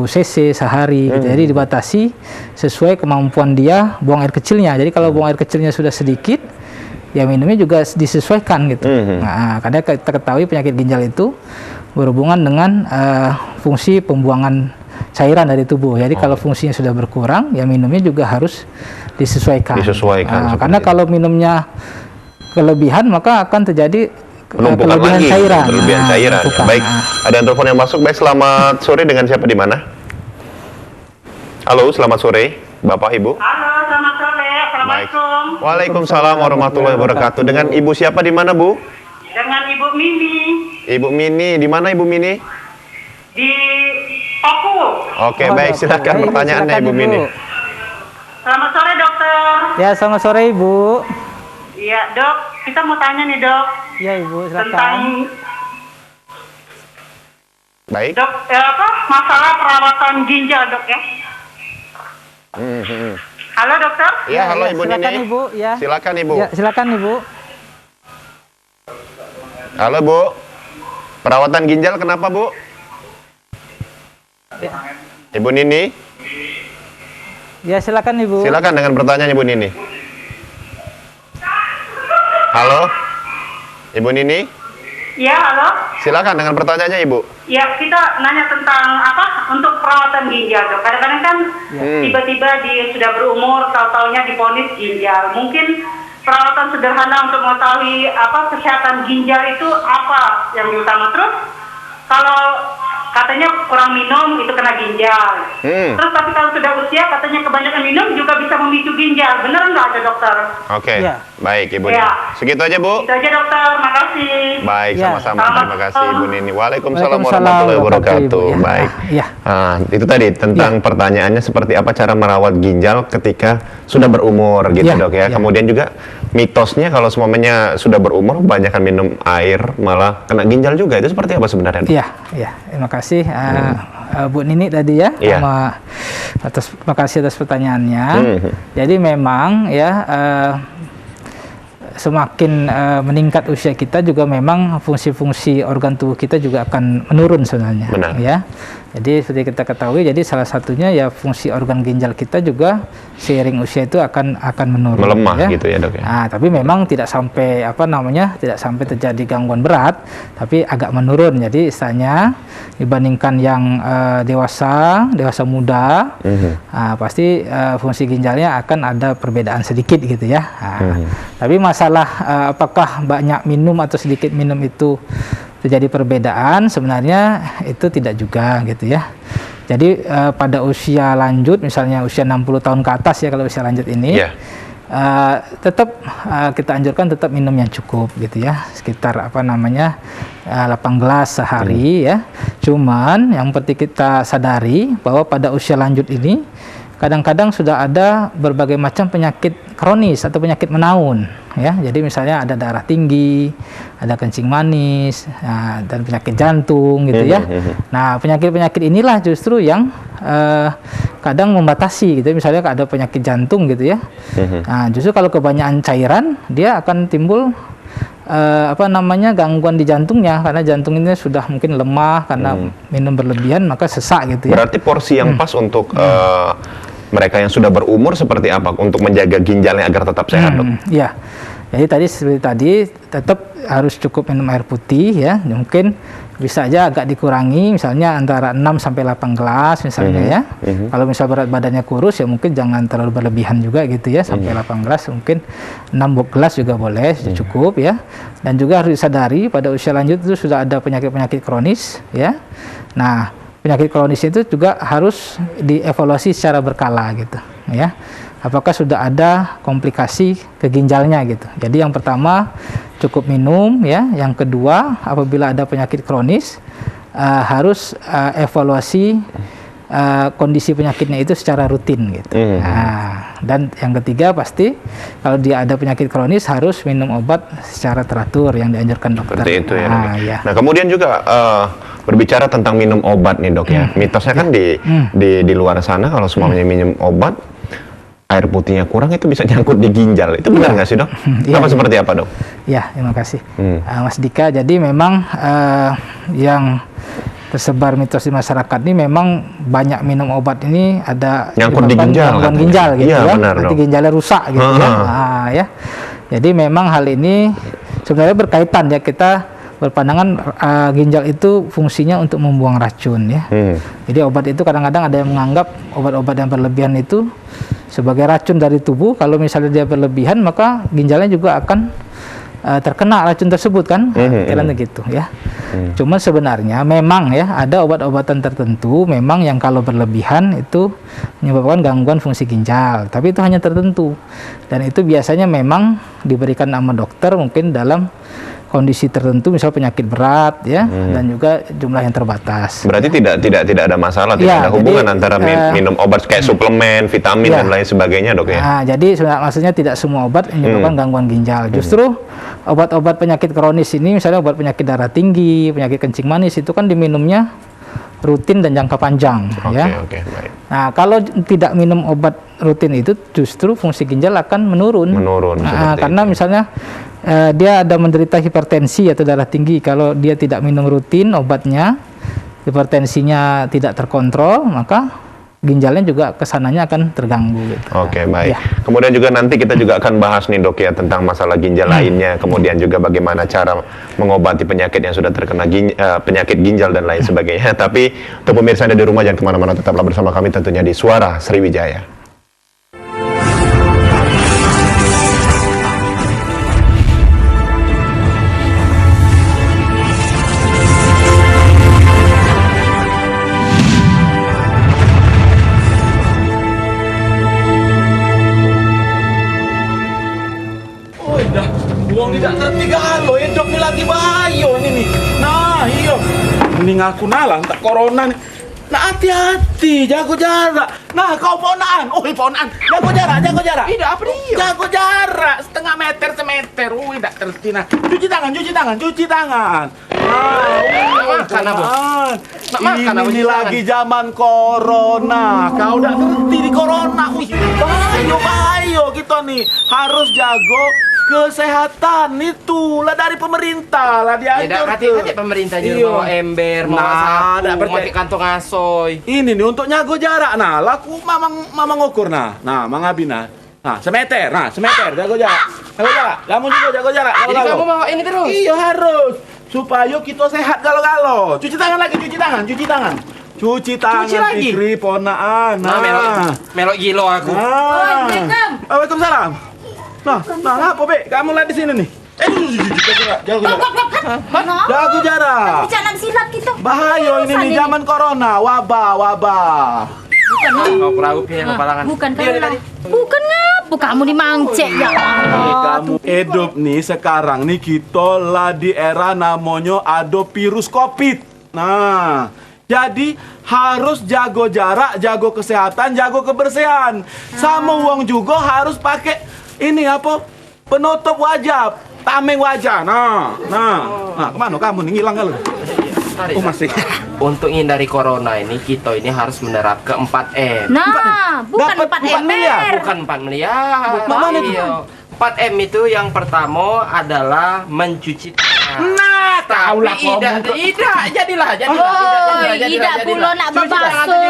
cc sehari gitu. Jadi dibatasi sesuai kemampuan dia buang air kecilnya. Jadi kalau buang air kecilnya sudah sedikit, ya minumnya juga disesuaikan gitu. Nah, karena kita ketahui penyakit ginjal itu berhubungan dengan fungsi pembuangan cairan dari tubuh. Jadi kalau fungsinya sudah berkurang, ya minumnya juga harus disesuaikan. Karena kalau minumnya kelebihan, maka akan terjadi kelebihan cairan. Kelebihan cairan. Baik, ada yang telepon yang masuk. Baik, selamat sore, dengan siapa di mana? Halo, selamat sore, Bapak Ibu. Halo, selamat sore. Assalamualaikum. Waalaikumsalam warahmatullahi wabarakatuh. Dengan Ibu siapa di mana, Bu? Dengan Ibu Mini. Ibu Mini, di mana Ibu Mini? Di Oku. Oke, baik, silakan pertanyaannya Ibu Mini. Selamat sore, dokter. Ya, selamat sore, Ibu. Iya, Dok. Kita mau tanya nih, Dok. Ya, Ibu, silakan. Tentang baik. Dok, masalah perawatan ginjal, Dok ya. Halo, dokter. Iya, halo Ibu Nini. Silakan, Ibu. Ya. Silakan, Ibu. Ya, silakan, Ibu. Halo, Bu. Perawatan ginjal kenapa, Bu? Ya. Ibu Nini. Ya, silakan, Ibu. Silakan dengan pertanyaan Ibu Nini. Halo, Ibu Nini. Iya, halo. Silakan dengan pertanyaannya, Ibu. Ya, kita nanya tentang untuk perawatan ginjal, Dok. Kadang-kadang kan tiba-tiba dia sudah berumur, tahu-taunya divonis ginjal. Mungkin perawatan sederhana untuk mengetahui kesehatan ginjal itu apa yang utama. Terus kalau katanya kurang minum itu kena ginjal. Terus tapi kalau sudah usia katanya kebanyakan minum juga bisa memicu ginjal. Benar nggak ada, dokter? Oke, baik Ibu. Ya. Segitu aja, Bu. Itu aja, dokter. Makasih. Baik, sama-sama. Terima kasih Ibu Nini. Waalaikumsalam Waalaikumsalam warahmatullahi wabarakatuh. ya. Baik. Ya. Itu tadi tentang pertanyaannya seperti apa cara merawat ginjal ketika sudah berumur gitu, Dok ya. Kemudian juga mitosnya kalau semuanya sudah berumur kebanyakan minum air malah kena ginjal juga. Itu seperti apa sebenarnya, Dok? Iya, iya. Terima kasih Bu Nini tadi ya. Terima kasih atas pertanyaannya. Jadi memang ya semakin meningkat usia kita juga memang fungsi-fungsi organ tubuh kita juga akan menurun sebenarnya. Benar. Ya. Jadi seperti kita ketahui, jadi salah satunya ya fungsi organ ginjal kita juga seiring usia itu akan menurun. Melemah gitu ya, Dok ya. Nah, tapi memang tidak sampai tidak sampai terjadi gangguan berat, tapi agak menurun. Jadi istilahnya dibandingkan yang dewasa muda, pasti fungsi ginjalnya akan ada perbedaan sedikit gitu ya. Tapi masalah apakah banyak minum atau sedikit minum itu terjadi perbedaan, sebenarnya itu tidak juga gitu ya. Jadi pada usia lanjut, misalnya usia 60 tahun ke atas ya, kalau usia lanjut ini tetap kita anjurkan tetap minum yang cukup gitu ya, sekitar 8 gelas sehari ya. Cuman yang penting kita sadari bahwa pada usia lanjut ini kadang-kadang sudah ada berbagai macam penyakit kronis atau penyakit menaun ya. Jadi misalnya ada darah tinggi, ada kencing manis, dan penyakit jantung gitu ya. Nah, penyakit-penyakit inilah justru yang kadang membatasi gitu. Misalnya ada penyakit jantung gitu ya. Nah, justru kalau kebanyakan cairan dia akan timbul gangguan di jantungnya, karena jantung ini sudah mungkin lemah karena minum berlebihan, maka sesak gitu ya. Berarti porsi yang pas untuk mereka yang sudah berumur seperti apa untuk menjaga ginjalnya agar tetap sehat, Dok? Ya, jadi seperti tadi tetap harus cukup minum air putih ya. Mungkin bisa aja agak dikurangi, misalnya antara 6 sampai 8 gelas misalnya ya. Kalau misal berat badannya kurus ya mungkin jangan terlalu berlebihan juga gitu ya, sampai 8 gelas, mungkin 6 gelas juga boleh, cukup ya. Dan juga harus disadari pada usia lanjut itu sudah ada penyakit-penyakit kronis ya. Nah, penyakit kronis itu juga harus dievaluasi secara berkala gitu ya. Apakah sudah ada komplikasi ke ginjalnya gitu. Jadi yang pertama cukup minum ya. Yang kedua apabila ada penyakit kronis harus evaluasi kondisi penyakitnya itu secara rutin gitu. Nah, dan yang ketiga pasti kalau dia ada penyakit kronis harus minum obat secara teratur yang dianjurkan dokter. Seperti itu ya, Dok. Ya. Nah, kemudian juga berbicara tentang minum obat nih, Dok ya. Mitosnya kan di luar sana kalau semuanya minum obat, air putihnya kurang itu bisa nyangkut di ginjal. Itu benar nggak sih, Dok? Seperti apa, Dok? Ya, terima kasih, Mas Dika. Jadi memang yang tersebar mitos di masyarakat ini memang banyak minum obat ini ada nyangkut di ginjal, gangguan ginjal gitu ya. Benar, nanti ginjalnya rusak gitu ya. Nah, ya. Jadi memang hal ini sebenarnya berkaitan ya, kita berpandangan ginjal itu fungsinya untuk membuang racun ya. Jadi obat itu kadang-kadang ada yang menganggap obat-obat yang berlebihan itu sebagai racun dari tubuh. Kalau misalnya dia berlebihan maka ginjalnya juga akan terkena racun tersebut kan, kira-kira gitu ya. Cuma sebenarnya memang ya ada obat-obatan tertentu memang yang kalau berlebihan itu menyebabkan gangguan fungsi ginjal, tapi itu hanya tertentu dan itu biasanya memang diberikan sama dokter mungkin dalam kondisi tertentu, misal penyakit berat ya, dan juga jumlah yang terbatas. Berarti tidak ada masalah, tidak ada hubungan antara minum obat kayak suplemen, vitamin dan lain sebagainya, Dok ya. Nah, jadi maksudnya tidak semua obat menyebabkan gangguan ginjal. Justru obat-obat penyakit kronis ini, misalnya obat penyakit darah tinggi, penyakit kencing manis itu kan diminumnya rutin dan jangka panjang ya. Baik. Nah, kalau tidak minum obat rutin itu justru fungsi ginjal akan menurun. Karena misalnya dia ada menderita hipertensi atau darah tinggi, kalau dia tidak minum rutin obatnya, hipertensinya tidak terkontrol, maka ginjalnya juga kesananya akan terganggu gitu. Baik. Kemudian juga nanti kita juga akan bahas nih, Dok ya, tentang masalah ginjal lainnya, kemudian juga bagaimana cara mengobati penyakit yang sudah terkena penyakit ginjal dan lain sebagainya. Tapi untuk pemirsa Anda di rumah jangan kemana-mana, tetaplah bersama kami tentunya di Suara Sriwijaya. Tidak ngerti galo, hidup nih lagi bahaya ini nih. Nah, iya. Ini ngaku nalang tak corona nih. Nah, hati-hati, jago jarak. Nah, kau ponaan. Ponaan. Jago jarak. Tidak, apa dia? Jago jarak, setengah meter, semeter. Tidak ngerti nah. Cuci tangan. Makan apa? Ini lagi zaman corona. Kau udah ngerti di corona. Bahaya kita nih. Harus jago kesehatan itu lah dari pemerintah lah dianjur. Hati-hati pemerintah mau ember, mau sapu, mau kantong asoy. Ini nih untuk nyago jarak. Nah, laku mamang ngukur nah. Nah, Mang Abi nah. Nah, semeter, jago jarak. Kamu juga jago jarak. Jadi kamu mau ini terus? Iya harus. Supaya kita sehat galo-galo. Cuci tangan. Cuci lagi. Fikri ponaan. Nah, melok gilo aku. Waalaikumsalam. Nah, apa Be? Kamu lihat di sini nih. Jago jarak. Jangan silat gitu. Bahaya ini nih zaman corona, wabah. Bukan ngapu kamu dimancek ya. Kamu hidup nih sekarang nih kita lah di era namanya ada virus COVID. Nah, jadi harus jago jarak, jago kesehatan, jago kebersihan. Sama uang juga harus pakai ini apa? Penutup wajah, tameng wajah. Nah, kemana kamu nih ngilang kali? Masih. Untuk menghindari corona ini kita ini harus menerapkan 4M. Nah, bukan 4 miliar. Bukan 4 miliar. Mana itu? 4M itu yang pertama adalah mencuci tangan. Nah, tahulah tidak. Jadilah. tidak pula nak berbasuh.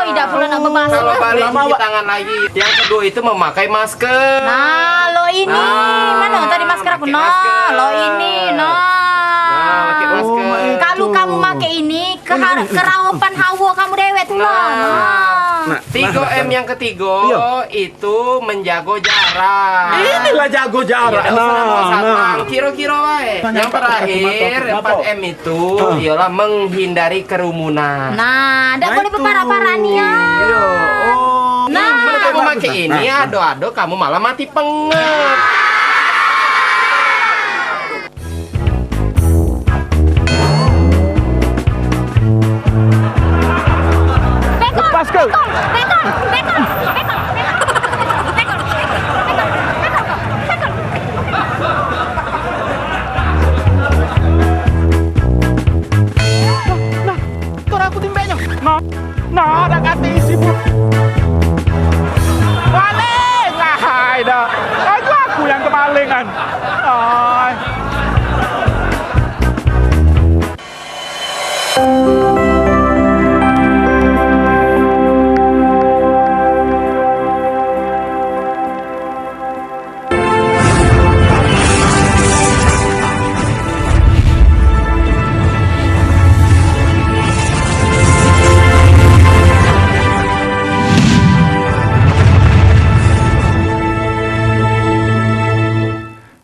Tidak pula nak berbasuh. Kalau balik cuci tangan lagi. Yang kedua itu memakai masker. Nah, lo ini. Mana tadi masker aku? Nah, lo ini. Pakai masker. Kalau kamu pakai ini, kerawapan hawa kamu dewet lah. Nah, 3M yang ketiga itu menjaga jarak. Inilah jago jarak. Kira-kira wae. Yang terakhir 4M itu ialah menghindari kerumunan. Nah, tidak boleh berparah-parah nih ya. Nah, kalau kamu pakai ini ado-ado kamu malah mati pengep. Lepaskan. Nah, ada kata isi bu. Maling! Hai dah. Aku yang kemalingan.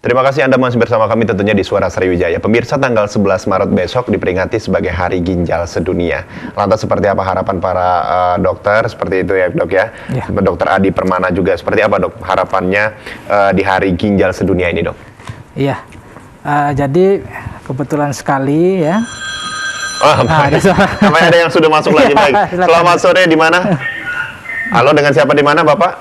Terima kasih Anda masih bersama kami tentunya di Suara Sriwijaya. Pemirsa, tanggal 11 Maret besok diperingati sebagai Hari Ginjal Sedunia. Lantas seperti apa harapan para dokter seperti itu ya dok ya? Dokter Adi Permana juga seperti apa dok harapannya di Hari Ginjal Sedunia ini dok? Iya, jadi kebetulan sekali ya. Namanya ada yang sudah masuk lagi baik. Selamat sore, di mana? Halo, dengan siapa di mana Bapak?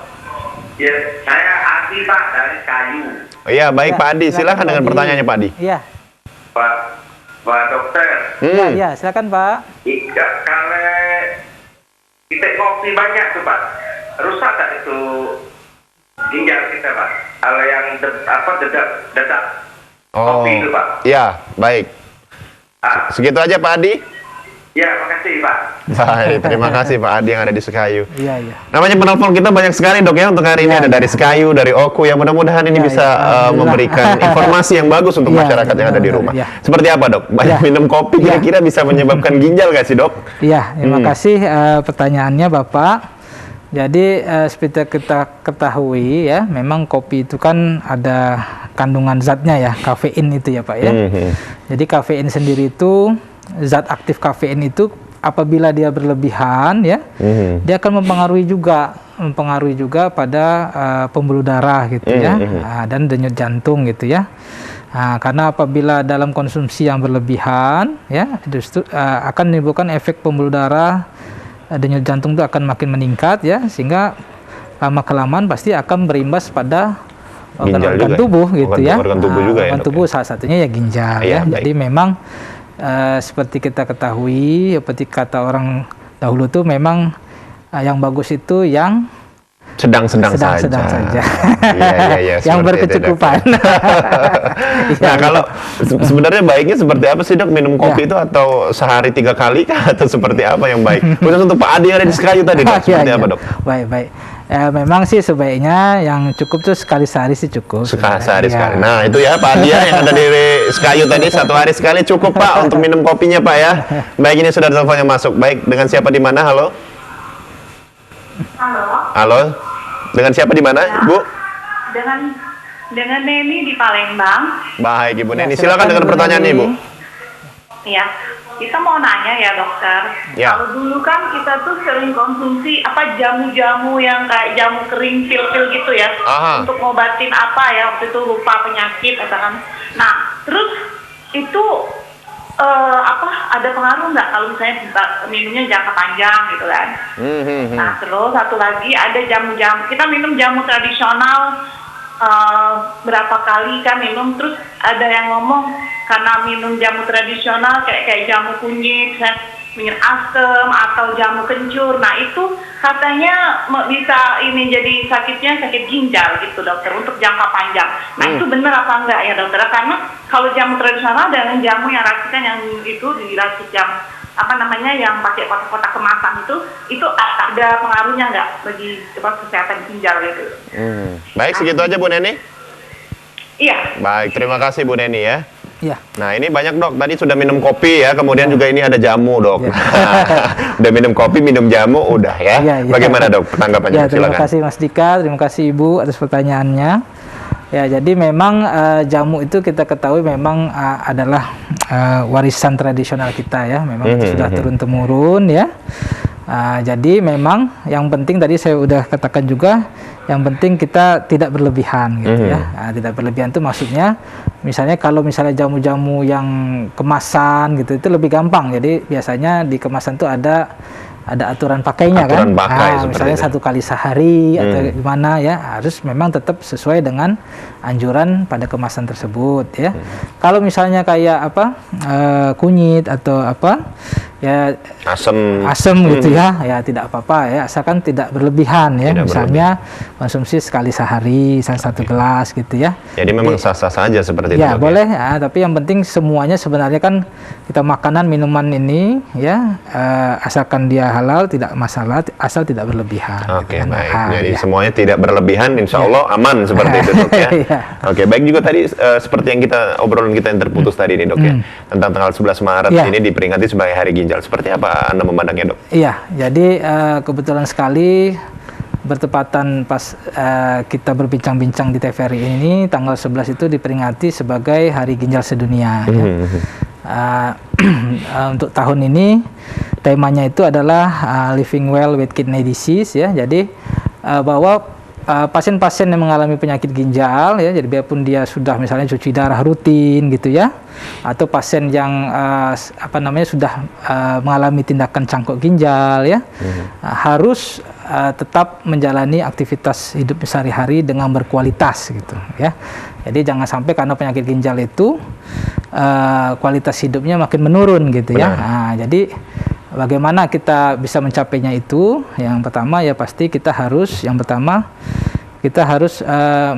Ya, saya Adi Pak dari Kayu. Oh iya, baik Pak Adi, silakan dengan pertanyaannya Pak Adi. Iya. Pak dokter. Iya, silakan Pak. Kalau kita kopi banyak tuh Pak, rusak tak itu ginjal kita Pak? Kalau yang dedak kopi itu Pak. Iya, baik. Segitu aja Pak Adi. Ya, makasih Pak. Baik, terima kasih Pak Adi yang ada di Sekayu. Iya. Namanya penelpon kita banyak sekali dok ya untuk hari ini ada dari Sekayu, dari Oku yang mudah-mudahan ini bisa memberikan informasi yang bagus untuk masyarakat yang ada di rumah. Seperti apa dok? Banyak minum kopi kira-kira bisa menyebabkan ginjal gak sih dok? Iya, terima kasih pertanyaannya Bapak. Jadi seperti kita ketahui ya, memang kopi itu kan ada kandungan zatnya ya, kafein itu ya Pak ya. Jadi kafein sendiri itu zat aktif kafein itu apabila dia berlebihan ya, dia akan mempengaruhi juga pada pembuluh darah gitu ya, dan denyut jantung gitu ya. Karena apabila dalam konsumsi yang berlebihan ya, justru akan menimbulkan efek pembuluh darah, denyut jantung itu akan makin meningkat ya, sehingga lama kelamaan pasti akan berimbas pada organ tubuh gitu ya. Organ tubuh juga ya. Organ tubuh salah satunya ya ginjal ya. Jadi memang seperti kita ketahui, seperti kata orang dahulu tuh memang yang bagus itu yang sedang saja. Iya, yang berkecukupan. Nah, kalau sebenarnya baiknya seperti apa sih dok minum kopi itu, atau sehari 3 kali kah, atau seperti apa yang baik? Khusus untuk Pak Adi yang ada di Sekayu tadi dok, seperti apa dok? Baik. Memang sih sebaiknya yang cukup tuh sekali sehari sih cukup. Sehari sekali. Nah itu ya Pak Adi yang ada di Sekayu tadi, 1 hari sekali cukup Pak untuk minum kopinya Pak ya. Baik, ini sudah teleponnya masuk. Baik, dengan siapa di mana? Halo. Halo. Dengan siapa di mana, Bu? Dengan Neni di Palembang. Baik, Ibu Neni. Silakan dengan pertanyaannya, Ibu. Iya, kita mau nanya ya dokter. Kalau dulu kan kita tuh sering konsumsi jamu-jamu yang kayak jamu kering pil-pil gitu ya, untuk ngobatin waktu itu lupa penyakit katakan. Nah, terus itu ada pengaruh nggak kalau misalnya minumnya jangka panjang gitu kan? Nah, terus satu lagi ada jamu-jamu, kita minum jamu tradisional berapa kali kan minum, terus ada yang ngomong karena minum jamu tradisional kayak jamu kunyit, minyak asam atau jamu kencur, nah itu katanya bisa ini jadi sakit ginjal gitu dokter untuk jangka panjang. Nah itu benar apa enggak ya dokter? Karena kalau jamu tradisional dengan jamu yang racikan yang itu diracik jam yang pakai kotak-kotak kemasan itu ada pengaruhnya nggak bagi kesehatan ginjal gitu? Baik, segitu aja Bu Neni. Iya. Baik, terima kasih Bu Neni ya. Iya. Nah ini banyak dok, tadi sudah minum kopi ya, kemudian juga ini ada jamu dok. Udah minum kopi, minum jamu, udah ya. Bagaimana dok tanggapannya? Ya, terima kasih Mas Dika, terima kasih Ibu atas pertanyaannya. Ya, jadi memang jamu itu kita ketahui memang adalah warisan tradisional kita ya, memang itu sudah turun-temurun ya. Jadi memang yang penting tadi saya udah katakan juga, yang penting kita tidak berlebihan gitu ya. Tidak berlebihan itu maksudnya misalnya kalau misalnya jamu-jamu yang kemasan gitu itu lebih gampang. Jadi biasanya di kemasan itu ada aturan pakainya aturan kan. Pakai Misalnya itu. 1 kali sehari atau gimana ya, harus memang tetap sesuai dengan anjuran pada kemasan tersebut ya. Kalau misalnya kayak kunyit atau ya asam gitu ya tidak apa-apa ya, asalkan tidak berlebihan ya. Misalnya konsumsi sekali sehari, 1 gelas gitu ya. Jadi memang sah-sah saja seperti itu. Ya boleh ya, tapi yang penting semuanya sebenarnya kan kita makanan minuman ini ya asalkan dia halal tidak masalah, asal tidak berlebihan. Oke, baik. Jadi semuanya tidak berlebihan, insya Allah aman seperti itu dok ya. Oke, baik juga tadi seperti yang obrolan kita yang terputus tadi nih dok ya, tentang tanggal 11 Maret ini diperingati sebagai Hari Ginjal. Seperti apa Anda memandangnya dok? Iya, jadi kebetulan sekali bertepatan pas kita berbincang-bincang di TVRI ini, tanggal 11 itu diperingati sebagai Hari Ginjal Sedunia. Untuk tahun ini temanya itu adalah Living Well with Kidney Disease ya. Jadi bahwa pasien-pasien yang mengalami penyakit ginjal ya, jadi biarpun dia sudah misalnya cuci darah rutin gitu ya, atau pasien yang sudah mengalami tindakan cangkok ginjal ya, harus tetap menjalani aktivitas hidup sehari-hari dengan berkualitas gitu ya. Jadi jangan sampai karena penyakit ginjal itu kualitas hidupnya makin menurun gitu ya. Nah, jadi bagaimana kita bisa mencapainya itu? Yang pertama ya pasti kita harus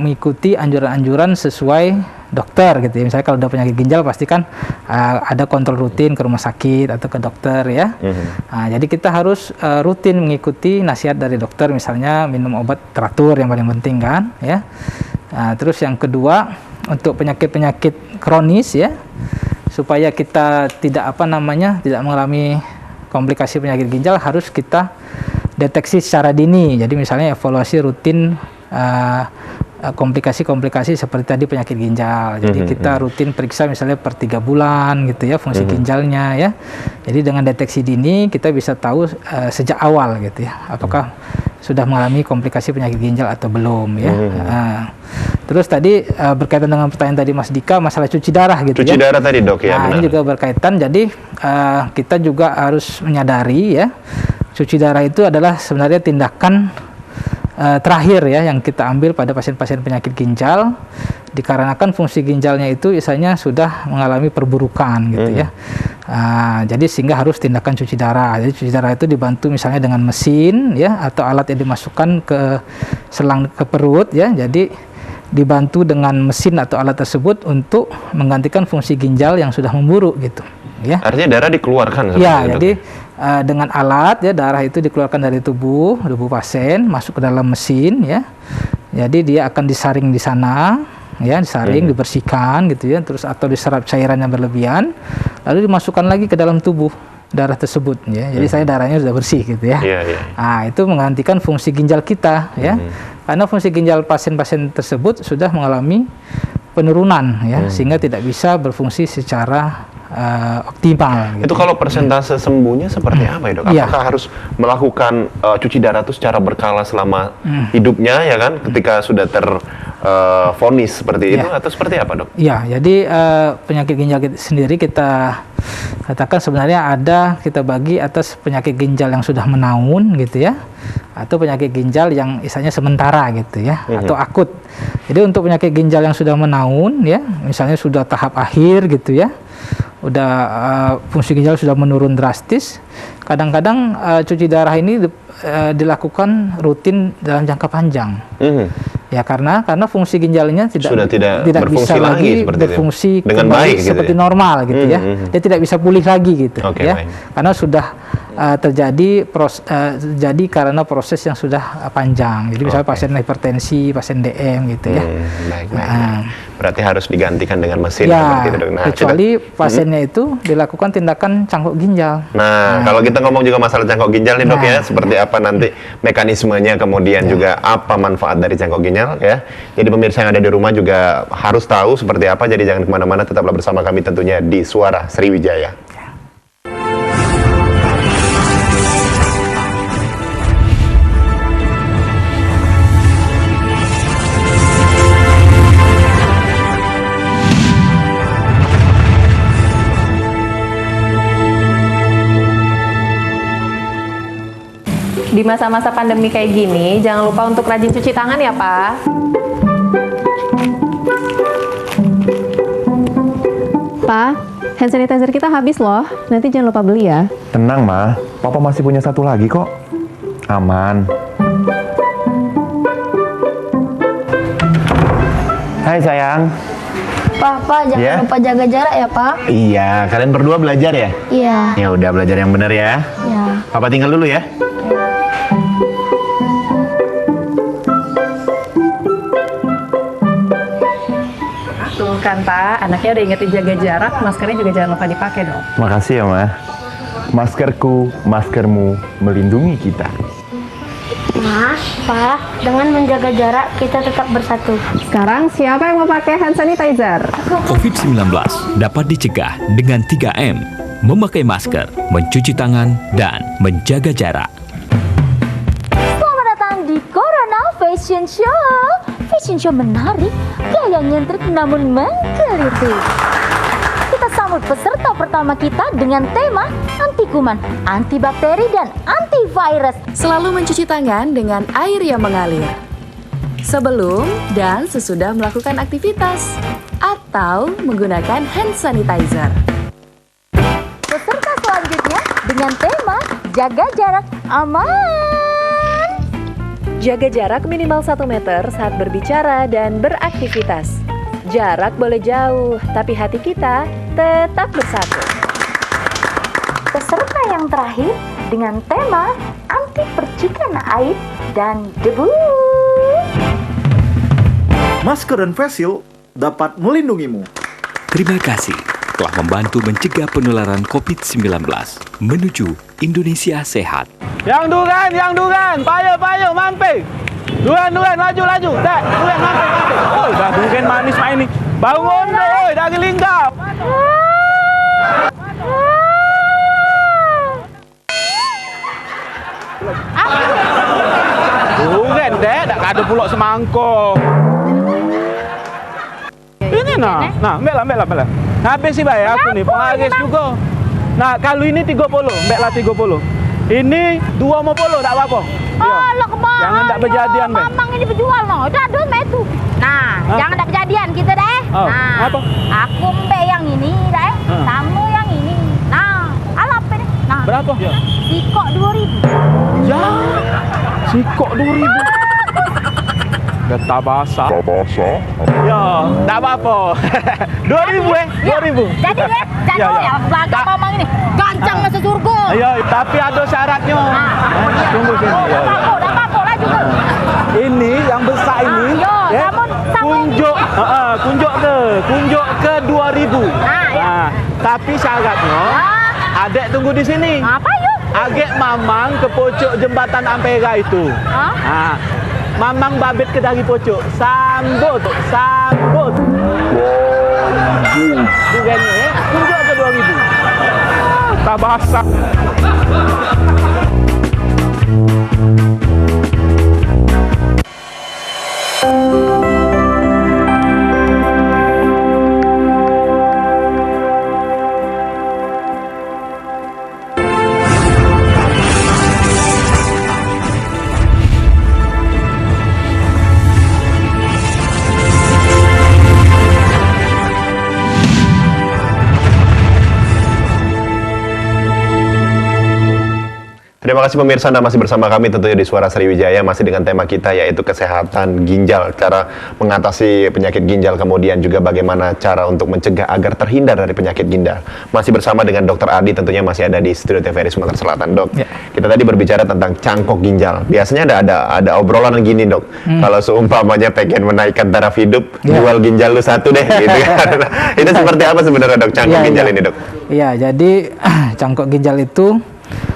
mengikuti anjuran-anjuran sesuai dokter gitu ya. Misalnya kalau udah penyakit ginjal pasti kan ada kontrol rutin ke rumah sakit atau ke dokter ya. Jadi kita harus rutin mengikuti nasihat dari dokter, misalnya minum obat teratur yang paling penting kan ya. Terus yang kedua untuk penyakit-penyakit kronis ya, supaya kita tidak tidak mengalami komplikasi penyakit ginjal, harus kita deteksi secara dini. Jadi misalnya evaluasi rutin komplikasi-komplikasi seperti tadi penyakit ginjal. Jadi kita rutin periksa misalnya per 3 bulan gitu ya fungsi ginjalnya ya. Jadi dengan deteksi dini kita bisa tahu sejak awal gitu ya, apakah sudah mengalami komplikasi penyakit ginjal atau belum ya. Terus tadi berkaitan dengan pertanyaan tadi Mas Dika masalah cuci darah gitu cuci darah tadi dok ya. Ini juga berkaitan. Jadi kita juga harus menyadari ya, cuci darah itu adalah sebenarnya tindakan terakhir ya yang kita ambil pada pasien-pasien penyakit ginjal, dikarenakan fungsi ginjalnya itu misalnya sudah mengalami perburukan gitu ya. Jadi sehingga harus tindakan cuci darah. Jadi cuci darah itu dibantu misalnya dengan mesin ya, atau alat yang dimasukkan ke selang ke perut ya. Jadi dibantu dengan mesin atau alat tersebut untuk menggantikan fungsi ginjal yang sudah memburuk gitu ya. Artinya darah dikeluarkan ya, jadi dengan alat ya, darah itu dikeluarkan dari tubuh pasien masuk ke dalam mesin ya. Jadi dia akan disaring di sana ya, disaring, dibersihkan gitu ya, terus atau diserap cairan yang berlebihan, lalu dimasukkan lagi ke dalam tubuh darah tersebut ya. Jadi saya darahnya sudah bersih gitu ya. Nah, itu menggantikan fungsi ginjal kita ya. Karena fungsi ginjal pasien-pasien tersebut sudah mengalami penurunan ya, sehingga tidak bisa berfungsi secara optimal. Itu kalau persentase sembuhnya seperti apa ya dok? Apakah harus melakukan cuci darah itu secara berkala selama hidupnya ya kan? Ketika sudah tervonis seperti itu atau seperti apa dok? Iya, jadi penyakit ginjal sendiri kita katakan sebenarnya kita bagi atas penyakit ginjal yang sudah menaun gitu ya, atau penyakit ginjal yang istilahnya sementara gitu ya, atau akut. Jadi untuk penyakit ginjal yang sudah menaun ya, misalnya sudah tahap akhir gitu ya, udah fungsi ginjal sudah menurun drastis, kadang-kadang cuci darah ini dilakukan rutin dalam jangka panjang. Ya karena fungsi ginjalnya sudah tidak bisa berfungsi lagi seperti berfungsi itu. Dengan kembali baik gitu seperti ya? normal gitu ya. Dia tidak bisa pulih lagi gitu ya. Baik. Karena sudah terjadi jadi karena proses yang sudah panjang. Jadi misalnya pasien hipertensi, pasien DM gitu ya. Baik. Berarti harus digantikan dengan mesin Ya, seperti itu, Dok. Nah, kecuali pasiennya itu dilakukan tindakan cangkok ginjal. Nah, kalau kita ngomong juga masalah cangkok ginjal nih, Dok, ya, seperti apa nanti mekanismenya, kemudian juga apa manfaat dari cangkok ginjal ya. Jadi pemirsa yang ada di rumah juga harus tahu seperti apa, jadi jangan kemana-mana, tetaplah bersama kami tentunya di Suara Sriwijaya. Di masa-masa pandemi kayak gini, jangan lupa untuk rajin cuci tangan ya, Pak. Pak, hand sanitizer kita habis loh. Nanti jangan lupa beli ya. Tenang, Ma. Papa masih punya satu lagi kok. Aman. Hai, sayang. Pak, jangan lupa jaga jarak ya, Pak. Iya, kalian berdua belajar ya? Iya. Ya udah, belajar yang benar ya. Iya. Papa tinggal dulu ya. Tuh kan Pak, anaknya udah ingetin jaga jarak, maskernya juga jangan lupa dipakai dong. Makasih ya, Ma. Maskerku, maskermu melindungi kita. Ma, Pak, dengan menjaga jarak kita tetap bersatu. Sekarang siapa yang mau pakai hand sanitizer? COVID-19 dapat dicegah dengan 3M, memakai masker, mencuci tangan, dan menjaga jarak. Selamat datang di Corona Fashion Show. Fashion show menarik, gaya nyentrik namun menggeliti. Kita sambut peserta pertama kita dengan tema anti kuman, antibakteri, dan antivirus. Selalu mencuci tangan dengan air yang mengalir. Sebelum dan sesudah melakukan aktivitas. Atau menggunakan hand sanitizer. Peserta selanjutnya dengan tema jaga jarak aman. Jaga jarak minimal 1 meter saat berbicara dan beraktivitas. Jarak boleh jauh, tapi hati kita tetap bersatu. Peserta yang terakhir dengan tema anti percikan air dan debu. Masker dan face shield dapat melindungimu. Terima kasih telah membantu mencegah penularan COVID-19 menuju Indonesia sehat. Yang dugan, payo, mampir. Dugan, laju. Dah, dugan, mampir. Oh, dah dugan manis main ni. Bangun, oi, dari linggau. Dugan, dek, dah ada pulak semangkuk. Ini nah, ambil lah. Habis sih bayar aku nih, pengagis juga. Nah, kalau ini 30, ambil lah 30. Ini 250, tak apa-apa. Alah kemana? Jangan tak berjadian, Bang. Mamang ini berjual no. Dah metu. Nah, jangan tak berjadian kita deh. Oh, nah, apa? aku mbak yang ini deh. Kamu yang ini. Nah, alap ini. Nah, berapa? Sikok 2.000. Ya, sikok 2.000. Getah basah. Ya, tak apa-apa. 2.000 2.000. Jadi ya, belakang mamang ini. Gancang masuk surga. Ya, tapi ada syaratnya. Tunggu sini. Dah apa-apa, laju ke. Ini yang besar ini. Ya, kunjuk ke 2.000. Nah, tapi syaratnya adek tunggu di sini. Apa yuk? Agak mamang ke pojok jembatan Ampera itu. Nah, mamang babit ke dari pojok. Sambut. Dugannya ya, kunjuk ke 2.000. Tak basah. Terima kasih pemirsa, Anda masih bersama kami tentunya di Suara Sriwijaya, masih dengan tema kita yaitu kesehatan ginjal, cara mengatasi penyakit ginjal, kemudian juga bagaimana cara untuk mencegah agar terhindar dari penyakit ginjal. Masih bersama dengan Dr. Adi, tentunya masih ada di studio TVRI Sumatera Selatan, Dok. Ya. Kita tadi berbicara tentang cangkok ginjal. Biasanya ada obrolan gini, Dok. Kalau seumpamanya pengen menaikkan taraf hidup, jual ginjal lu satu deh, gitu kan. Itu seperti apa sebenarnya, Dok, cangkok ginjal ini, Dok? Iya, jadi cangkok ginjal itu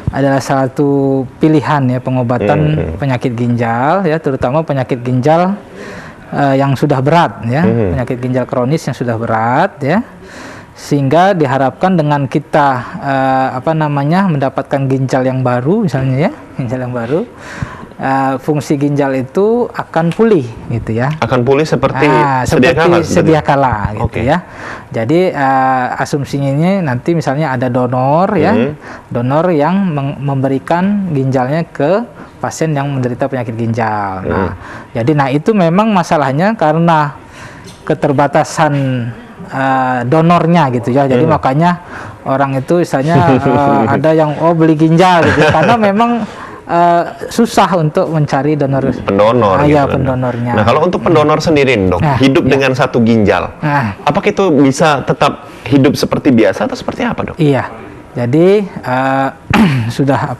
adalah salah satu pilihan ya pengobatan penyakit ginjal ya, terutama penyakit ginjal yang sudah berat ya, penyakit ginjal kronis yang sudah berat ya, sehingga diharapkan dengan kita mendapatkan ginjal yang baru misalnya ya, ginjal yang baru, fungsi ginjal itu akan pulih gitu ya. Akan pulih seperti sedia kala gitu ya. Jadi asumsinya ini nanti misalnya ada donor ya, donor yang memberikan ginjalnya ke pasien yang menderita penyakit ginjal. Nah, itu memang masalahnya karena keterbatasan donornya gitu ya. Jadi makanya orang itu misalnya ada yang beli ginjal gitu karena memang susah untuk mencari pendonor gitu, pendonornya. Nah, kalau untuk pendonor sendiri, Dok, hidup dengan satu ginjal, apakah itu bisa tetap hidup seperti biasa atau seperti apa, Dok? Iya, jadi sudah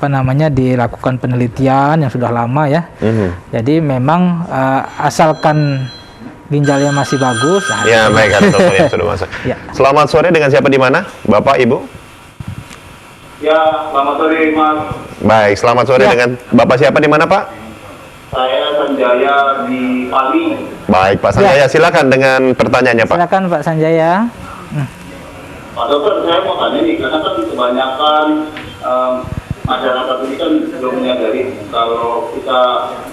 dilakukan penelitian yang sudah lama ya. Jadi memang asalkan ginjalnya masih bagus. Ya, baik, ada telepon yang sudah masuk. Selamat sore, dengan siapa di mana, Bapak, Ibu? Ya, selamat sore, Mas. Baik, selamat sore dengan Bapak siapa di mana, Pak? Saya Sanjaya di Pali. Baik, Pak Sanjaya, silakan dengan pertanyaannya, Pak. Silakan, Pak Sanjaya. Pak Dokter, saya mau tanya nih, karena kan kebanyakan masyarakat ini kan belum menyadari kalau kita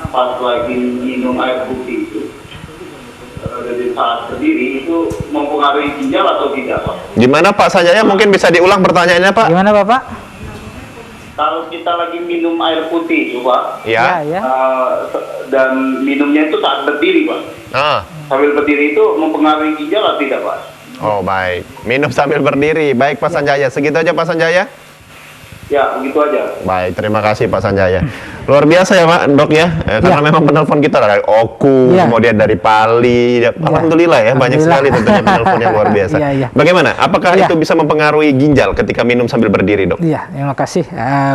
pas lagi minum air putih itu dari saat berdiri itu mempengaruhi ginjal atau tidak, Pak? Gimana, Pak Sanjaya? Mungkin bisa diulang pertanyaannya, Pak? Gimana, Bapak? Kalau kita lagi minum air putih itu, Pak, ya. Dan minumnya itu saat berdiri, Pak. Sambil berdiri itu mempengaruhi ginjal atau tidak, Pak? Oh, baik. Minum sambil berdiri. Baik, Pak Sanjaya. Segitu aja, Pak Sanjaya? Ya, begitu aja. Baik, terima kasih Pak Sanjaya. Luar biasa ya, Pak, Dok ya. Karena memang penelpon kita dari Oku, kemudian dari Pali. Alhamdulillah ya, banyak sekali tentunya penelpon yang luar biasa. Bagaimana? Apakah itu bisa mempengaruhi ginjal ketika minum sambil berdiri, Dok? Iya, terima kasih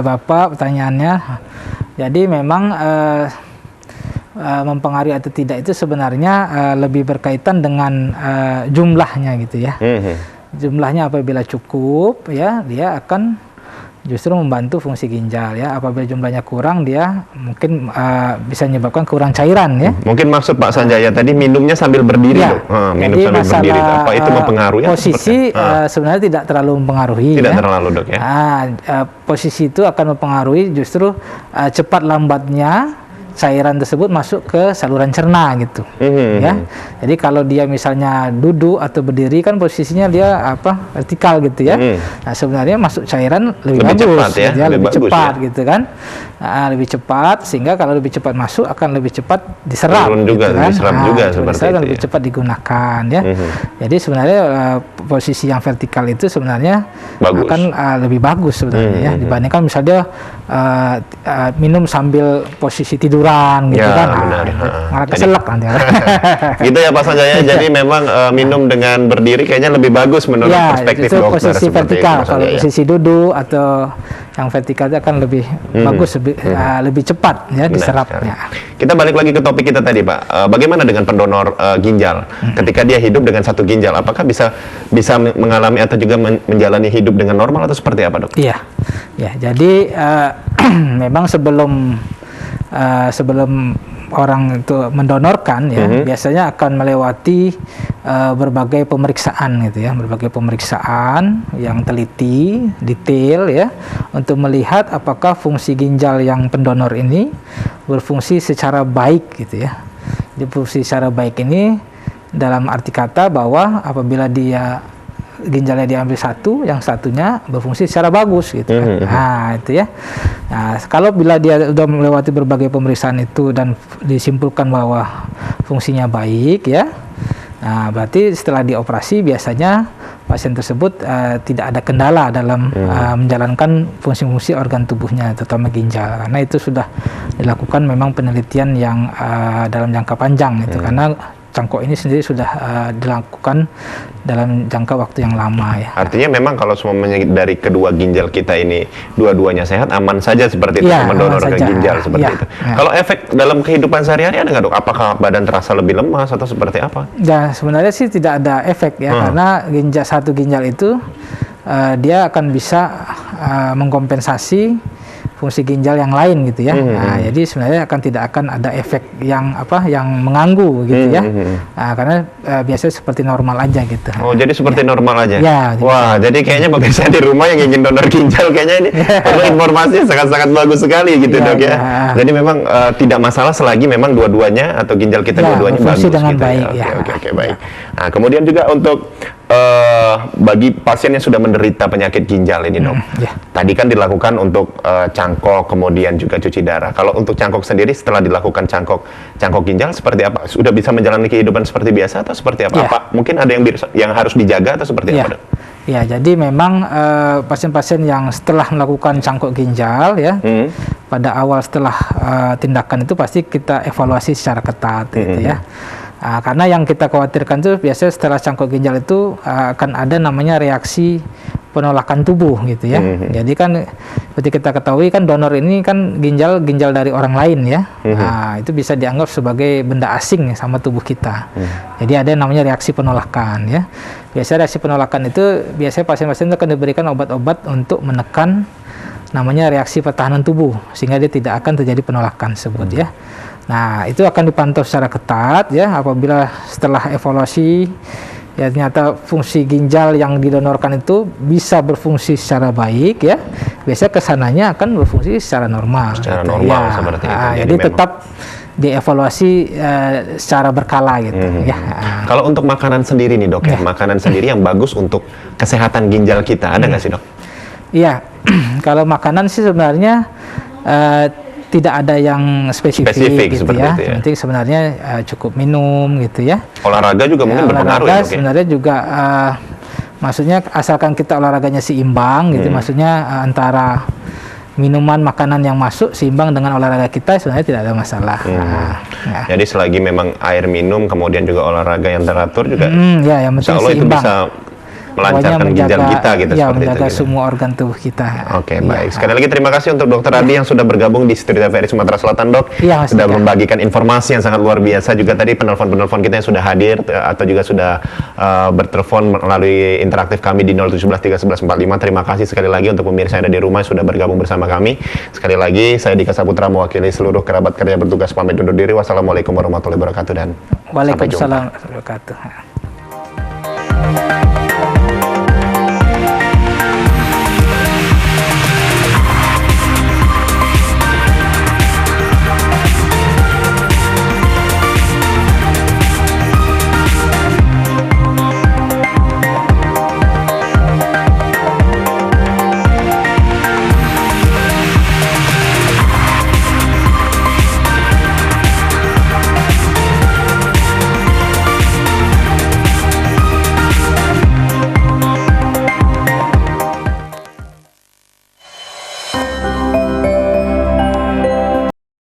Bapak pertanyaannya. Jadi memang mempengaruhi atau tidak itu sebenarnya lebih berkaitan dengan jumlahnya gitu ya. Jumlahnya apabila cukup ya, dia akan justru membantu fungsi ginjal ya. Apabila jumlahnya kurang, dia mungkin bisa menyebabkan kurang cairan ya. Mungkin maksud Pak Sanjaya tadi minumnya sambil berdiri, Dok. Minum sambil berdiri, apa itu mempengaruhi? Posisi sebenarnya tidak terlalu mempengaruhi. Tidak terlalu, Dok ya. Posisi itu akan mempengaruhi justru cepat lambatnya cairan tersebut masuk ke saluran cerna gitu, ya. Jadi kalau dia misalnya duduk atau berdiri kan posisinya dia vertikal gitu ya. Nah, sebenarnya masuk cairan lebih bagus, cepat ya, gitu ya, lebih cepat gitu kan, lebih cepat, sehingga kalau lebih cepat masuk akan lebih cepat diserap. Turun juga, gitu kan. diserap juga seperti itu. Lebih cepat digunakan ya. Jadi sebenarnya posisi yang vertikal itu sebenarnya akan lebih bagus sebenarnya ya, dibandingkan misalnya minum sambil posisi tiduran gitu kan, malah keselak nanti. Gitu ya Pak Sanjaya. Jadi memang minum dengan berdiri kayaknya lebih bagus menurut perspektif dokter. Posisi vertikal, kalau posisi duduk atau yang vertikal itu akan lebih bagus, lebih cepat ya diserapnya. Kita balik lagi ke topik kita tadi, Pak. Bagaimana dengan pendonor ginjal? Ketika dia hidup dengan satu ginjal, apakah bisa mengalami atau juga menjalani hidup dengan normal atau seperti apa, Dok? Iya, ya. Jadi memang sebelum orang itu mendonorkan ya, biasanya akan melewati berbagai pemeriksaan gitu ya, berbagai pemeriksaan yang teliti, detail ya, untuk melihat apakah fungsi ginjal yang pendonor ini berfungsi secara baik gitu ya. Jadi fungsi secara baik ini dalam arti kata bahwa apabila dia ginjalnya diambil satu, yang satunya berfungsi secara bagus gitu kan. Nah, itu ya. Nah, kalau bila dia sudah melewati berbagai pemeriksaan itu dan disimpulkan bahwa fungsinya baik ya, Nah, berarti setelah dioperasi biasanya pasien tersebut tidak ada kendala dalam menjalankan fungsi-fungsi organ tubuhnya, terutama ginjal. Karena itu sudah dilakukan memang penelitian yang dalam jangka panjang itu, karena cangkok ini sendiri sudah dilakukan dalam jangka waktu yang lama ya. Artinya memang kalau semuanya dari kedua ginjal kita ini dua-duanya sehat, aman saja seperti itu, mendonorkan ginjal seperti itu. Kalau efek dalam kehidupan sehari-hari ada nggak dok? Apakah badan terasa lebih lemas atau seperti apa? Ya sebenarnya sih tidak ada efek ya, karena satu ginjal itu dia akan bisa mengkompensasi fungsi ginjal yang lain gitu ya. Nah, jadi sebenarnya tidak akan ada efek yang mengganggu gitu ya. Nah, karena biasanya seperti normal aja gitu. Oh, jadi seperti normal aja. Ya, wah, jadi kayaknya pemirsa di rumah yang ingin donor ginjal kayaknya ini informasinya sangat-sangat bagus sekali gitu dok ya. Jadi memang tidak masalah selagi memang dua-duanya atau ginjal kita dua-duanya bagus dengan gitu baik, ya. Oke, baik. Nah, kemudian juga untuk bagi pasien yang sudah menderita penyakit ginjal ini dok, tadi kan dilakukan untuk cangkok, kemudian juga cuci darah. Kalau untuk cangkok sendiri setelah dilakukan cangkok ginjal seperti apa? Sudah bisa menjalani kehidupan seperti biasa atau seperti apa? Apa mungkin ada yang harus dijaga atau seperti apa dok? Ya, jadi memang pasien-pasien yang setelah melakukan cangkok ginjal ya, pada awal setelah tindakan itu pasti kita evaluasi secara ketat gitu ya. Karena yang kita khawatirkan itu biasanya setelah cangkok ginjal itu akan ada namanya reaksi penolakan tubuh gitu ya. Jadi kan seperti kita ketahui kan donor ini kan ginjal dari orang lain ya. Itu bisa dianggap sebagai benda asing sama tubuh kita. Jadi ada yang namanya reaksi penolakan ya. Biasanya reaksi penolakan itu biasanya pasien-pasien itu akan diberikan obat-obat untuk menekan namanya reaksi pertahanan tubuh sehingga dia tidak akan terjadi penolakan tersebut ya. Nah, itu akan dipantau secara ketat ya. Apabila setelah evaluasi ya ternyata fungsi ginjal yang didonorkan itu bisa berfungsi secara baik ya, biasanya kesananya akan berfungsi secara normal. Secara normal ya, seperti itu. Jadi tetap dievaluasi secara berkala gitu ya. Kalau untuk makanan sendiri nih dok ya, makanan sendiri yang bagus untuk kesehatan ginjal kita ada nggak sih dok? Iya, kalau makanan sih sebenarnya tidak ada yang spesifik gitu ya. Penting sebenarnya cukup minum gitu ya. Olahraga juga mungkin berpengaruh ya. Sebenarnya juga maksudnya asalkan kita olahraganya seimbang gitu, maksudnya antara minuman makanan yang masuk seimbang dengan olahraga kita sebenarnya tidak ada masalah. Jadi selagi memang air minum kemudian juga olahraga yang teratur juga, ya, yang penting insya Allah seimbang. Itu bisa melancarkan ginjal kita gitu, seperti menjaga itu, semua organ tubuh kita. Oke, baik. Sekali lagi terima kasih untuk Dr. Adi yang sudah bergabung di Studio TVRI Sumatera Selatan dok, sudah membagikan informasi yang sangat luar biasa. Juga tadi penelpon-penelpon kita yang sudah hadir atau juga sudah bertelepon melalui interaktif kami di 017 311 45. Terima kasih sekali lagi untuk pemirsa yang ada di rumah yang sudah bergabung bersama kami. Sekali lagi saya Dika Saputra mewakili seluruh kerabat kerja bertugas pamit undur diri. Wassalamualaikum warahmatullahi wabarakatuh dan Waalaikumsalam warahmatullahi wabarakatuh.